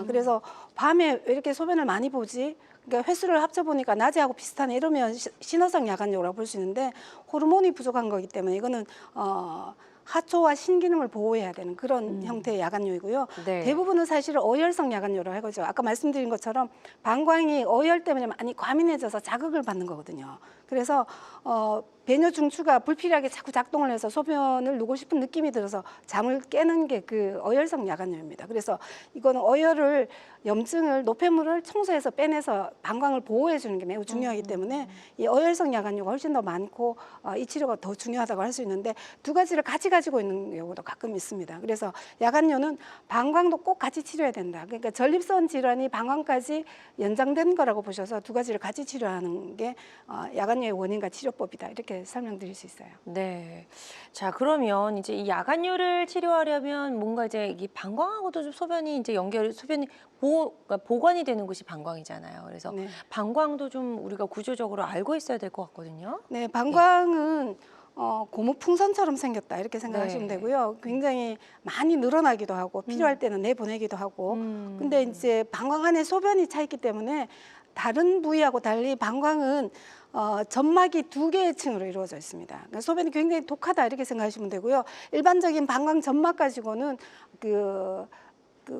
그래서 밤에 왜 이렇게 소변을 많이 보지? 그러니까 횟수를 합쳐보니까 낮에 하고 비슷하네 이러면 신허성 야간뇨라고 볼 수 있는데 호르몬이 부족한 거기 때문에 이거는 하초와 신기능을 보호해야 되는 그런 형태의 야간뇨이고요. 네. 대부분은 사실은 어혈성 야간뇨라고 하죠. 아까 말씀드린 것처럼 방광이 어혈 때문에 많이 과민해져서 자극을 받는 거거든요. 그래서 배뇨 중추가 불필요하게 자꾸 작동을 해서 소변을 누고 싶은 느낌이 들어서 잠을 깨는 게 그 어혈성 야간뇨입니다. 그래서 이거는 어혈을 염증을 노폐물을 청소해서 빼내서 방광을 보호해 주는 게 매우 중요하기 때문에 이 어혈성 야간뇨가 훨씬 더 많고 이 치료가 더 중요하다고 할 수 있는데 두 가지를 같이 가지고 있는 경우도 가끔 있습니다. 그래서 야간뇨는 방광도 꼭 같이 치료해야 된다. 그러니까 전립선 질환이 방광까지 연장된 거라고 보셔서 두 가지를 같이 치료하는 게 야간뇨의 원인과 치료법이다. 이렇게 설명드릴 수 있어요. 네. 자, 그러면 이제 이 야간뇨를 치료하려면 뭔가 이제 이 방광하고도 좀 소변이 이제 소변이 그러니까 보관이 되는 곳이 방광이잖아요. 그래서 네. 방광도 좀 우리가 구조적으로 알고 있어야 될 것 같거든요. 네, 방광은 고무풍선처럼 생겼다 이렇게 생각하시면 네. 되고요. 굉장히 많이 늘어나기도 하고 필요할 때는 내보내기도 하고. 근데 이제 방광 안에 소변이 차 있기 때문에 다른 부위하고 달리 방광은 점막이 2개의 층으로 이루어져 있습니다. 그러니까 소변이 굉장히 독하다 이렇게 생각하시면 되고요. 일반적인 방광 점막 가지고는 그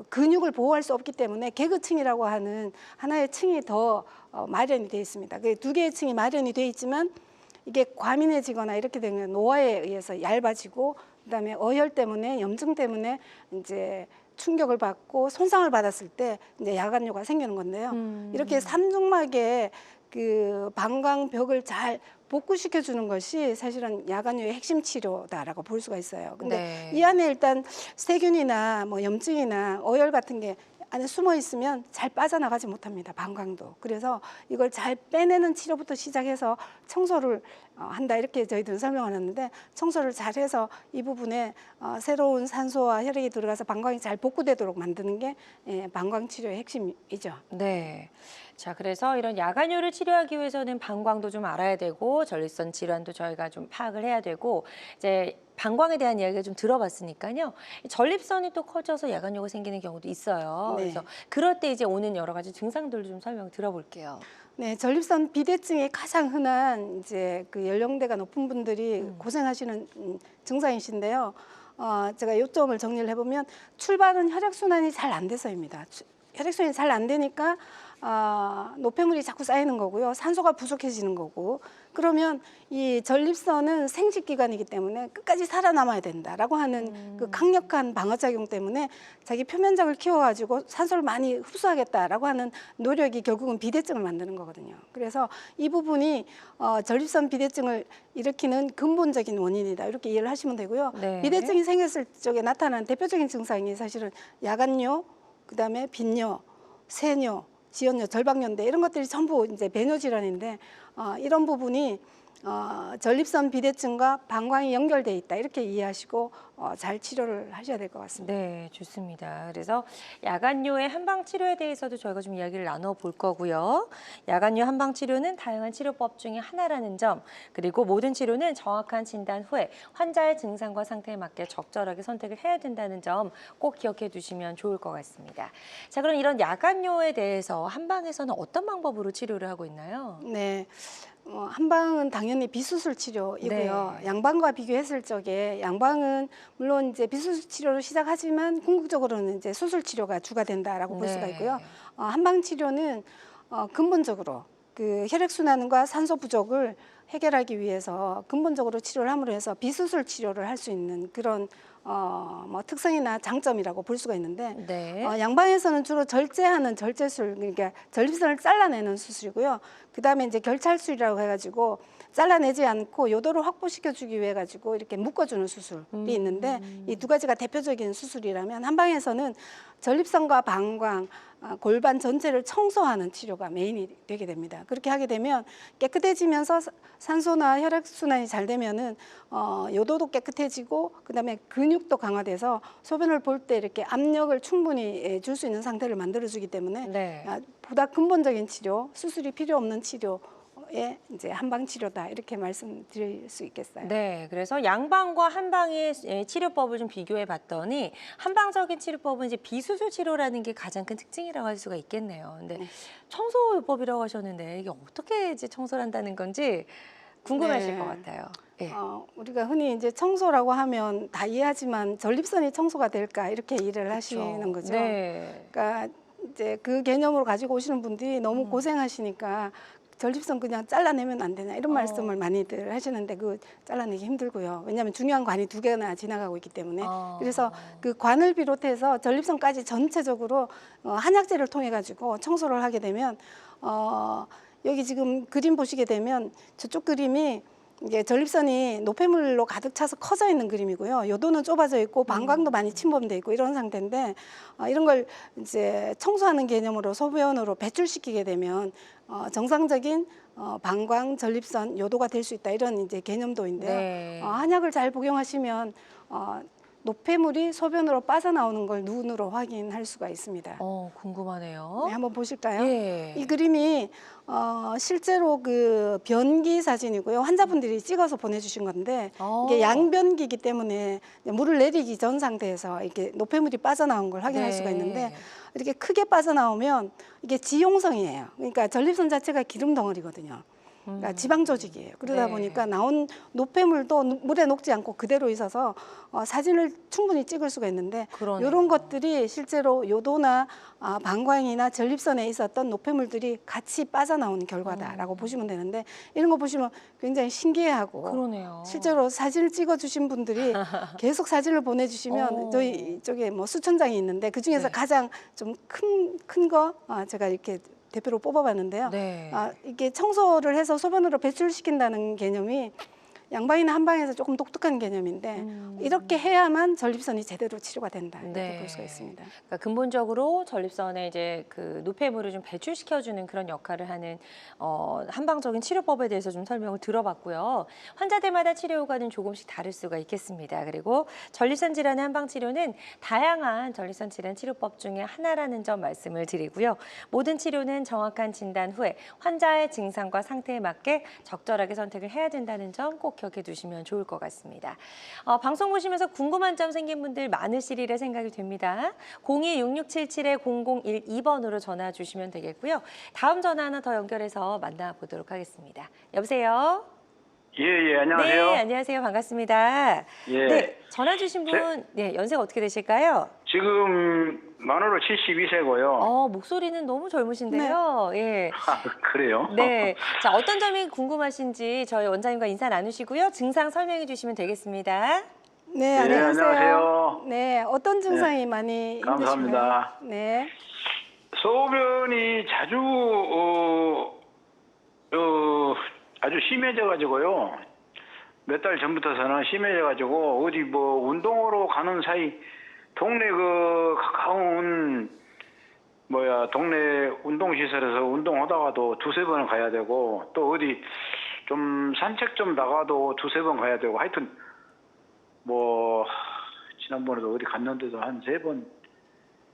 근육을 보호할 수 없기 때문에 개그층이라고 하는 하나의 층이 더 마련이 되어 있습니다. 그 2개의 층이 마련이 되어 있지만 이게 과민해지거나 이렇게 되면 노화에 의해서 얇아지고 그다음에 어혈 때문에 염증 때문에 이제 충격을 받고 손상을 받았을 때 이제 야간뇨가 생기는 건데요. 이렇게 삼중막의 그 방광벽을 잘 복구시켜 주는 것이 사실은 야간뇨의 핵심 치료다라고 볼 수가 있어요. 근데 네. 이 안에 일단 세균이나 뭐 염증이나 어혈 같은 게 안에 숨어 있으면 잘 빠져나가지 못합니다. 방광도. 그래서 이걸 잘 빼내는 치료부터 시작해서 청소를 한다 이렇게 저희들은 설명을 했는데 청소를 잘해서 이 부분에 새로운 산소와 혈액이 들어가서 방광이 잘 복구되도록 만드는 게 방광 치료의 핵심이죠. 네. 자, 그래서 이런 야간뇨를 치료하기 위해서는 방광도 좀 알아야 되고 전립선 질환도 저희가 좀 파악을 해야 되고 이제 방광에 대한 이야기를 좀 들어봤으니까요. 전립선이 또 커져서 야간뇨가 생기는 경우도 있어요. 네. 그래서 그럴 때 이제 오는 여러 가지 증상들을 좀 설명 들어볼게요. 네, 전립선 비대증이 가장 흔한 이제 그 연령대가 높은 분들이 고생하시는 증상이신데요. 제가 요점을 정리를 해보면 출발은 혈액순환이 잘 안 돼서입니다. 혈액순환이 잘 안 되니까 노폐물이 자꾸 쌓이는 거고요. 산소가 부족해지는 거고. 그러면 이 전립선은 생식기관이기 때문에 끝까지 살아남아야 된다라고 하는 그 강력한 방어작용 때문에 자기 표면장을 키워가지고 산소를 많이 흡수하겠다라고 하는 노력이 결국은 비대증을 만드는 거거든요. 그래서 이 부분이 전립선 비대증을 일으키는 근본적인 원인이다. 이렇게 이해를 하시면 되고요. 네. 비대증이 생겼을 적에 나타나는 대표적인 증상이 사실은 야간뇨, 그다음에 빈뇨, 세뇨, 지연뇨, 절박뇨인데 이런 것들이 전부 이제 배뇨 질환인데 이런 부분이 전립선 비대증과 방광이 연결돼 있다 이렇게 이해하시고 잘 치료를 하셔야 될 것 같습니다. 네, 좋습니다. 그래서 야간뇨의 한방 치료에 대해서도 저희가 좀 이야기를 나눠볼 거고요. 야간뇨 한방 치료는 다양한 치료법 중에 하나라는 점, 그리고 모든 치료는 정확한 진단 후에 환자의 증상과 상태에 맞게 적절하게 선택을 해야 된다는 점 꼭 기억해 두시면 좋을 것 같습니다. 자, 그럼 이런 야간뇨에 대해서 한방에서는 어떤 방법으로 치료를 하고 있나요? 네. 한방은 당연히 비수술 치료이고요. 네. 양방과 비교했을 적에 양방은 물론 이제 비수술 치료로 시작하지만 궁극적으로는 이제 수술 치료가 주가 된다라고 볼 수가 네. 있고요. 한방 치료는 근본적으로 그 혈액 순환과 산소 부족을 해결하기 위해서 근본적으로 치료를 함으로 해서 비수술 치료를 할 수 있는 그런 뭐 특성이나 장점이라고 볼 수가 있는데 네. 양방에서는 주로 절제하는 절제술, 그러니까 전립선을 잘라내는 수술이고요. 그다음에 이제 결찰술이라고 해가지고 잘라내지 않고 요도를 확보시켜주기 위해 가지고 이렇게 묶어주는 수술이 있는데 이 두 가지가 대표적인 수술이라면 한방에서는 전립선과 방광, 골반 전체를 청소하는 치료가 메인이 되게 됩니다. 그렇게 하게 되면 깨끗해지면서 산소나 혈액 순환이 잘 되면은 요도도 깨끗해지고 그다음에 근육도 강화돼서 소변을 볼 때 이렇게 압력을 충분히 줄 수 있는 상태를 만들어주기 때문에 네. 보다 근본적인 치료, 수술이 필요 없는 치료에 이제 한방 치료다 이렇게 말씀드릴 수 있겠어요. 네, 그래서 양방과 한방의 치료법을 좀 비교해 봤더니 한방적인 치료법은 이제 비수술 치료라는 게 가장 큰 특징이라고 할 수가 있겠네요. 근데 네. 청소요법이라고 하셨는데 이게 어떻게 이제 청소를 한다는 건지 궁금하실 네. 것 같아요. 예. 우리가 흔히 이제 청소라고 하면 다 이해하지만 전립선이 청소가 될까 이렇게 이해를 하시는 거죠. 네. 그러니까 이제 그 개념으로 가지고 오시는 분들이 너무 고생하시니까 전립선 그냥 잘라내면 안 되냐 이런 말씀을 많이들 하시는데 그 잘라내기 힘들고요. 왜냐하면 중요한 관이 2개나 지나가고 있기 때문에. 그래서 그 관을 비롯해서 전립선까지 전체적으로 한약재를 통해 가지고 청소를 하게 되면 여기 지금 그림 보시게 되면 저쪽 그림이 이게 전립선이 노폐물로 가득 차서 커져 있는 그림이고요. 요도는 좁아져 있고 방광도 많이 침범돼 있고 이런 상태인데 이런 걸 이제 청소하는 개념으로 소변으로 배출시키게 되면 정상적인 방광, 전립선 요도가 될 수 있다 이런 이제 개념도인데요. 네. 한약을 잘 복용하시면 노폐물이 소변으로 빠져나오는 걸 눈으로 확인할 수가 있습니다. 궁금하네요. 네, 한번 보실까요? 예. 이 그림이 실제로 그 변기 사진이고요. 환자분들이 찍어서 보내주신 건데 이게 양변기이기 때문에 물을 내리기 전 상태에서 이렇게 노폐물이 빠져나온 걸 확인할 수가 있는데 이렇게 크게 빠져나오면 이게 지용성이에요. 그러니까 전립선 자체가 기름 덩어리거든요. 그러니까 지방 조직이에요. 그러다 보니까 나온 노폐물도 물에 녹지 않고 그대로 있어서 사진을 충분히 찍을 수가 있는데 그러네요. 이런 것들이 실제로 요도나 방광이나 전립선에 있었던 노폐물들이 같이 빠져나오는 결과다라고 보시면 되는데 이런 거 보시면 굉장히 신기해하고 그러네요. 실제로 사진을 찍어주신 분들이 계속 사진을 보내주시면 저희 이쪽에 뭐 수천 장이 있는데 그 중에서 가장 좀 큰 거 제가 이렇게 대표로 뽑아봤는데요. 네. 이게 청소를 해서 소변으로 배출시킨다는 개념이 양방이나 한방에서 조금 독특한 개념인데 이렇게 해야만 전립선이 제대로 치료가 된다 이렇게 볼 수가 있습니다. 그러니까 근본적으로 전립선에 이제 그 노폐물을 좀 배출시켜주는 그런 역할을 하는 한방적인 치료법에 대해서 좀 설명을 들어봤고요. 환자들마다 치료 효과는 조금씩 다를 수가 있겠습니다. 그리고 전립선 질환의 한방 치료는 다양한 전립선 질환 치료법 중에 하나라는 점 말씀을 드리고요. 모든 치료는 정확한 진단 후에 환자의 증상과 상태에 맞게 적절하게 선택을 해야 된다는 점 꼭 기억해 두시면 좋을 것 같습니다. 방송 보시면서 궁금한 점 생긴 분들 많으시리라 생각이 됩니다. 02-6677-0012번으로 전화 주시면 되겠고요. 다음 전화 하나 더 연결해서 만나보도록 하겠습니다. 여보세요? 예, 안녕하세요. 네, 안녕하세요. 반갑습니다. 예. 네, 전화 주신 분, 네, 연세가 어떻게 되실까요? 지금 만으로 72세고요. 목소리는 너무 젊으신데요. 예. 그래요? 네. 자, 어떤 점이 궁금하신지 저희 원장님과 인사 나누시고요. 증상 설명해 주시면 되겠습니다. 네, 예, 안녕하세요. 안녕하세요. 네, 어떤 증상이 많이 감사합니다. 힘드신가요? 네. 소변이 자주 아주 심해져가지고요. 몇 달 전부터서는 심해져가지고 어디 뭐 운동으로 가는 사이 동네 그 가까운 동네 운동시설에서 운동하다가도 2-3번은 가야 되고 또 어디 좀 산책 좀 나가도 2-3번 가야 되고 하여튼 뭐 지난번에도 어디 갔는데도 한 3번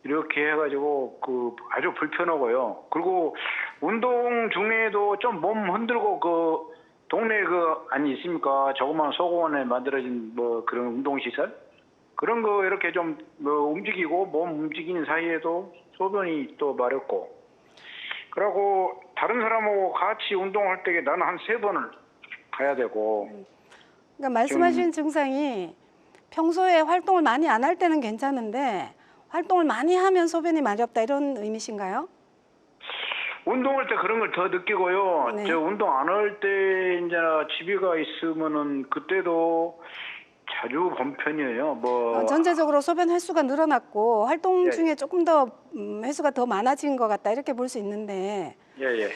이렇게 해가지고 그 아주 불편하고요. 그리고 운동 중에도 좀 몸 흔들고 그 동네 그 아니 있습니까? 조그만 소공원에 만들어진 뭐 그런 운동시설 그런 거 이렇게 좀 뭐 움직이고 몸 움직이는 사이에도 소변이 또 마렵고 그러고 다른 사람하고 같이 운동할 때 나는 한 3번을 가야 되고 그러니까 말씀하신 증상이 평소에 활동을 많이 안 할 때는 괜찮은데 활동을 많이 하면 소변이 마렵다 이런 의미신가요? 운동할 때 그런 걸 더 느끼고요. 네. 저 운동 안 할 때 이제 집에가 있으면은 그때도 자주 본 편이에요. 뭐 전체적으로 소변 횟수가 늘어났고 활동 예. 중에 조금 더 횟수가 더 많아진 것 같다 이렇게 볼 수 있는데 예.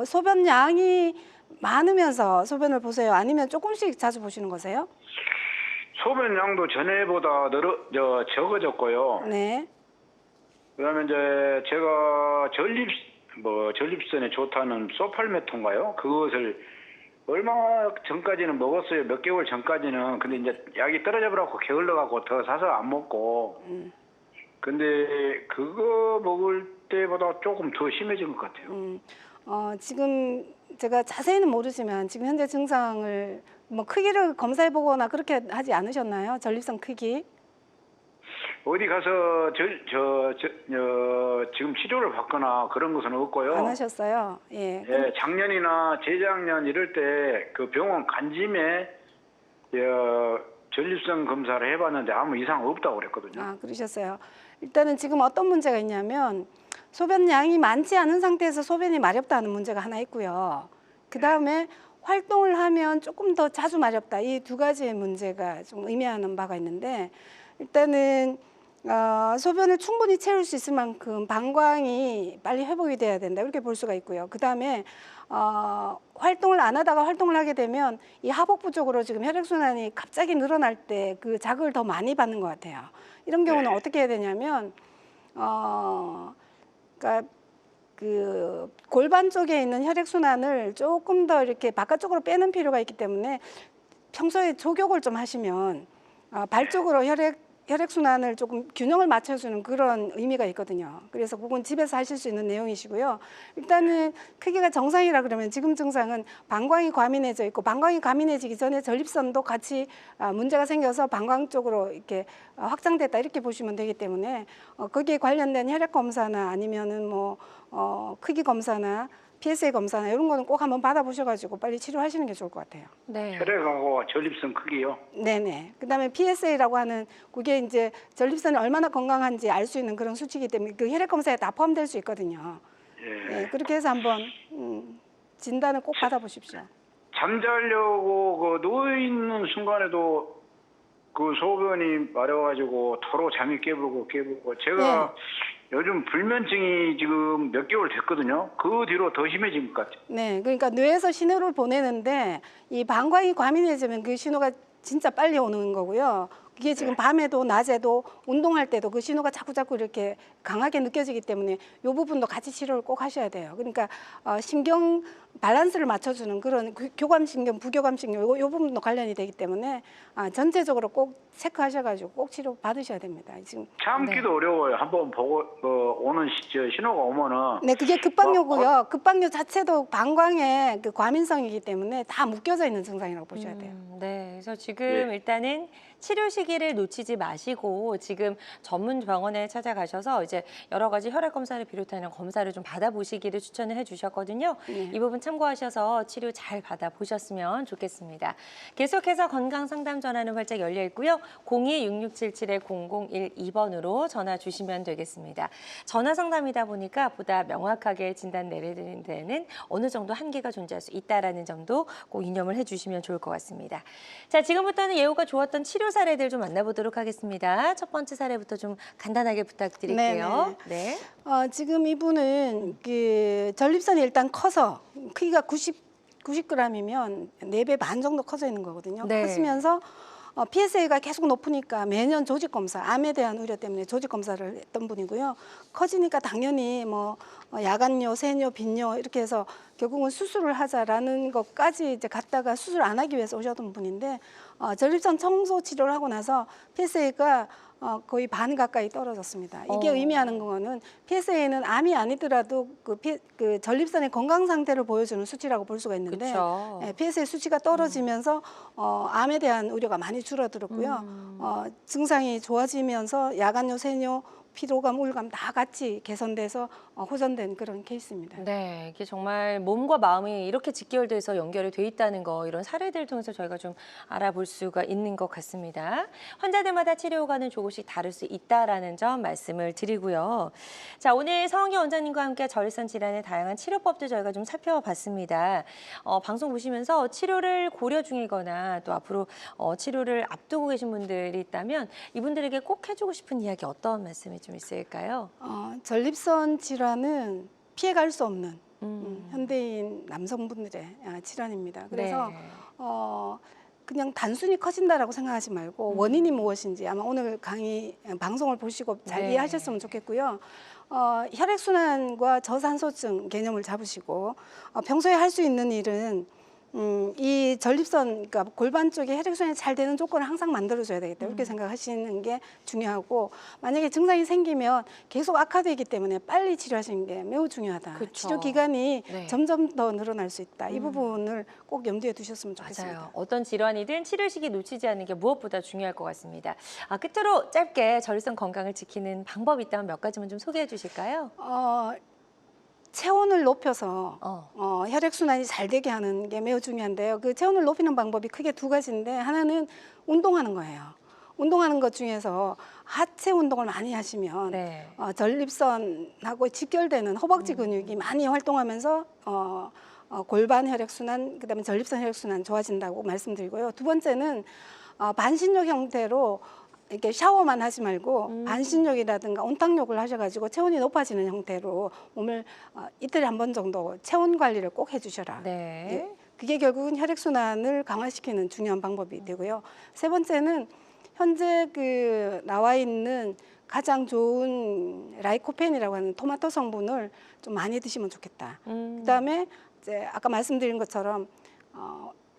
소변 양이 많으면서 소변을 보세요? 아니면 조금씩 자주 보시는 거세요? 소변 양도 전에보다 적어졌고요. 네. 그다음에 이제 제가 전립선에 좋다는 소팔메토인가요? 그것을 얼마 전까지는 먹었어요. 몇 개월 전까지는. 근데 이제 약이 떨어져 버려갖고 게을러 갖고 더 사서 안 먹고. 근데 그거 먹을 때보다 조금 더 심해진 것 같아요. 지금 제가 자세히는 모르지만 지금 현재 증상을 뭐 크기를 검사해 보거나 그렇게 하지 않으셨나요? 전립선 크기? 어디 가서 지금 치료를 받거나 그런 것은 없고요. 안 하셨어요? 예. 예, 작년이나 재작년 이럴 때 그 병원 간짐에 전립선 검사를 해봤는데 아무 이상 없다고 그랬거든요. 아, 그러셨어요. 일단은 지금 어떤 문제가 있냐면 소변량이 많지 않은 상태에서 소변이 마렵다는 문제가 하나 있고요. 그 다음에 활동을 하면 조금 더 자주 마렵다. 이 두 가지의 문제가 좀 의미하는 바가 있는데 일단은 소변을 충분히 채울 수 있을 만큼 방광이 빨리 회복이 돼야 된다. 이렇게 볼 수가 있고요. 그 다음에 활동을 안 하다가 활동을 하게 되면 이 하복부 쪽으로 지금 혈액순환이 갑자기 늘어날 때 그 자극을 더 많이 받는 것 같아요. 이런 경우는 어떻게 해야 되냐면 그러니까 그 골반 쪽에 있는 혈액순환을 조금 더 이렇게 바깥쪽으로 빼는 필요가 있기 때문에 평소에 족욕을 좀 하시면 발 쪽으로 혈액순환을 조금 균형을 맞춰주는 그런 의미가 있거든요. 그래서 그건 집에서 하실 수 있는 내용이시고요. 일단은 크기가 정상이라 그러면 지금 증상은 방광이 과민해져 있고 방광이 과민해지기 전에 전립선도 같이 문제가 생겨서 방광 쪽으로 이렇게 확장됐다 이렇게 보시면 되기 때문에 거기에 관련된 혈액 검사나 아니면은 뭐 크기 검사나 PSA 검사나 이런 거는 꼭 한번 받아보셔가지고 빨리 치료하시는 게 좋을 것 같아요. 네. 혈액하고 전립선 크기요. 네네. 그다음에 PSA라고 하는 그게 이제 전립선이 얼마나 건강한지 알 수 있는 그런 수치이기 때문에 그 혈액 검사에 다 포함될 수 있거든요. 예. 네, 그렇게 해서 한번 진단을 꼭 받아보십시오. 잠자려고 그 누워 있는 순간에도 그 소변이 마려가지고 도로 잠이 깨부고 제가 요즘 불면증이 지금 몇 개월 됐거든요. 그 뒤로 더 심해진 것 같아요. 네, 그러니까 뇌에서 신호를 보내는데 이 방광이 과민해지면 그 신호가 진짜 빨리 오는 거고요. 그게 지금 밤에도 낮에도 운동할 때도 그 신호가 자꾸 이렇게 강하게 느껴지기 때문에 이 부분도 같이 치료를 꼭 하셔야 돼요. 그러니까 신경 밸런스를 맞춰주는 그런 교감신경, 부교감신경 이 부분도 관련이 되기 때문에 전체적으로 꼭 체크하셔가지고 꼭 치료 받으셔야 됩니다. 지금 참기도 어려워요. 한번 보고 오는 신호가 오면은 네, 그게 급박요고요. 급박요 자체도 방광의 그 과민성이기 때문에 다 묶여져 있는 증상이라고 보셔야 돼요. 네, 그래서 지금 일단은 치료 시기를 놓치지 마시고 지금 전문 병원에 찾아가셔서 이제 여러 가지 혈액 검사를 비롯하는 검사를 좀 받아보시기를 추천을 해주셨거든요. 이 부분 참고하셔서 치료 잘 받아보셨으면 좋겠습니다. 계속해서 건강 상담 전화는 활짝 열려 있고요. 02-6677-0012번으로 전화 주시면 되겠습니다. 전화 상담이다 보니까 보다 명확하게 진단 내리는 데는 어느 정도 한계가 존재할 수 있다라는 점도 꼭 이념을 해주시면 좋을 것 같습니다. 자, 지금부터는 예후가 좋았던 치료 사례들 좀 만나보도록 하겠습니다. 첫 번째 사례부터 좀 간단하게 부탁드릴게요. 네. 지금 이분은 그 전립선이 일단 커서 크기가 90g이면 4배 반 정도 커져 있는 거거든요. 네. 커지면서 PSA가 계속 높으니까 매년 조직 검사, 암에 대한 우려 때문에 조직 검사를 했던 분이고요. 커지니까 당연히 뭐 야간요, 세뇨, 빈뇨 이렇게 해서 결국은 수술을 하자라는 것까지 이제 갔다가 수술 안 하기 위해서 오셨던 분인데 전립선 청소 치료를 하고 나서 PSA가 거의 반 가까이 떨어졌습니다. 이게 의미하는 거는 PSA는 암이 아니더라도 그 전립선의 건강 상태를 보여주는 수치라고 볼 수가 있는데 그쵸. PSA 수치가 떨어지면서 암에 대한 우려가 많이 줄어들었고요. 증상이 좋아지면서 야간요, 세뇨, 피로감, 우울감 다 같이 개선돼서 호전된 그런 케이스입니다. 네, 이게 정말 몸과 마음이 이렇게 직결돼서 연결이 돼 있다는 거 이런 사례들을 통해서 저희가 좀 알아볼 수가 있는 것 같습니다. 환자들마다 치료 효과는 조금씩 다를 수 있다라는 점 말씀을 드리고요. 자, 오늘 서은기 원장님과 함께 전립선 질환의 다양한 치료법도 저희가 좀 살펴봤습니다. 방송 보시면서 치료를 고려 중이거나 또 앞으로 치료를 앞두고 계신 분들이 있다면 이분들에게 꼭 해주고 싶은 이야기 어떤 말씀이 좀 있을까요? 전립선 질환은 피해갈 수 없는 현대인 남성분들의 질환입니다. 그래서 네. 그냥 단순히 커진다라고 생각하지 말고 원인이 무엇인지 아마 오늘 강의 방송을 보시고 잘 네. 이해하셨으면 좋겠고요. 혈액순환과 저산소증 개념을 잡으시고 평소에 할 수 있는 일은 이 전립선, 그러니까 골반 쪽에 혈액순환이 잘 되는 조건을 항상 만들어줘야 되겠다. 이렇게 생각하시는 게 중요하고 만약에 증상이 생기면 계속 악화되기 때문에 빨리 치료하시는 게 매우 중요하다. 그쵸. 치료 기간이 네. 점점 더 늘어날 수 있다. 이 부분을 꼭 염두에 두셨으면 좋겠습니다. 맞아요. 어떤 질환이든 치료 시기 놓치지 않는 게 무엇보다 중요할 것 같습니다. 끝으로 짧게 전립선 건강을 지키는 방법이 있다면 몇 가지만 좀 소개해 주실까요? 체온을 높여서 어. 혈액순환이 잘 되게 하는 게 매우 중요한데요. 그 체온을 높이는 방법이 크게 두 가지인데 하나는 운동하는 거예요. 운동하는 것 중에서 하체 운동을 많이 하시면 네. 전립선하고 직결되는 허벅지 근육이 많이 활동하면서 골반 혈액순환, 그다음에 전립선 혈액순환 좋아진다고 말씀드리고요. 두 번째는 반신욕 형태로 이렇게 샤워만 하지 말고 반신욕이라든가 온탕욕을 하셔가지고 체온이 높아지는 형태로 몸을 이틀에 한 번 정도 체온 관리를 꼭 해주셔라. 네. 예, 그게 결국은 혈액순환을 강화시키는 중요한 방법이 되고요. 세 번째는 현재 그 나와 있는 가장 좋은 라이코펜이라고 하는 토마토 성분을 좀 많이 드시면 좋겠다. 그다음에 이제 아까 말씀드린 것처럼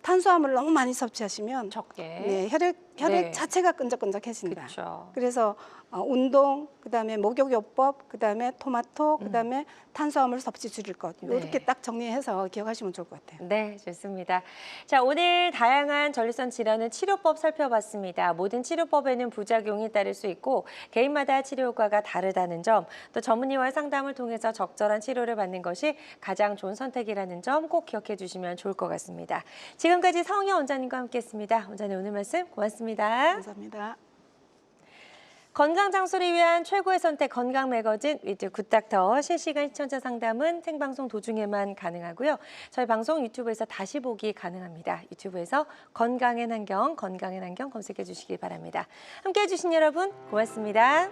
탄수화물을 너무 많이 섭취하시면 적게. 네, 혈액 네. 자체가 끈적끈적해진다. 그렇죠. 그래서 운동, 그다음에 목욕요법, 그다음에 토마토, 그다음에 탄수화물 섭취 줄일 것 네. 이렇게 딱 정리해서 기억하시면 좋을 것 같아요. 네, 좋습니다. 자, 오늘 다양한 전립선 질환의 치료법 살펴봤습니다. 모든 치료법에는 부작용이 따를 수 있고 개인마다 치료 효과가 다르다는 점, 또 전문의와의 상담을 통해서 적절한 치료를 받는 것이 가장 좋은 선택이라는 점 꼭 기억해 주시면 좋을 것 같습니다. 지금까지 성희 원장님과 함께했습니다. 원장님 오늘 말씀 고맙습니다. 감사합니다. 건강 장수를 위한 최고의 선택 건강 매거진 위드 굿닥터 실시간 시청자 상담은 생방송 도중에만 가능하고요. 저희 방송 유튜브에서 다시 보기 가능합니다. 유튜브에서 건강의 환경 검색해 주시기 바랍니다. 함께해 주신 여러분 고맙습니다.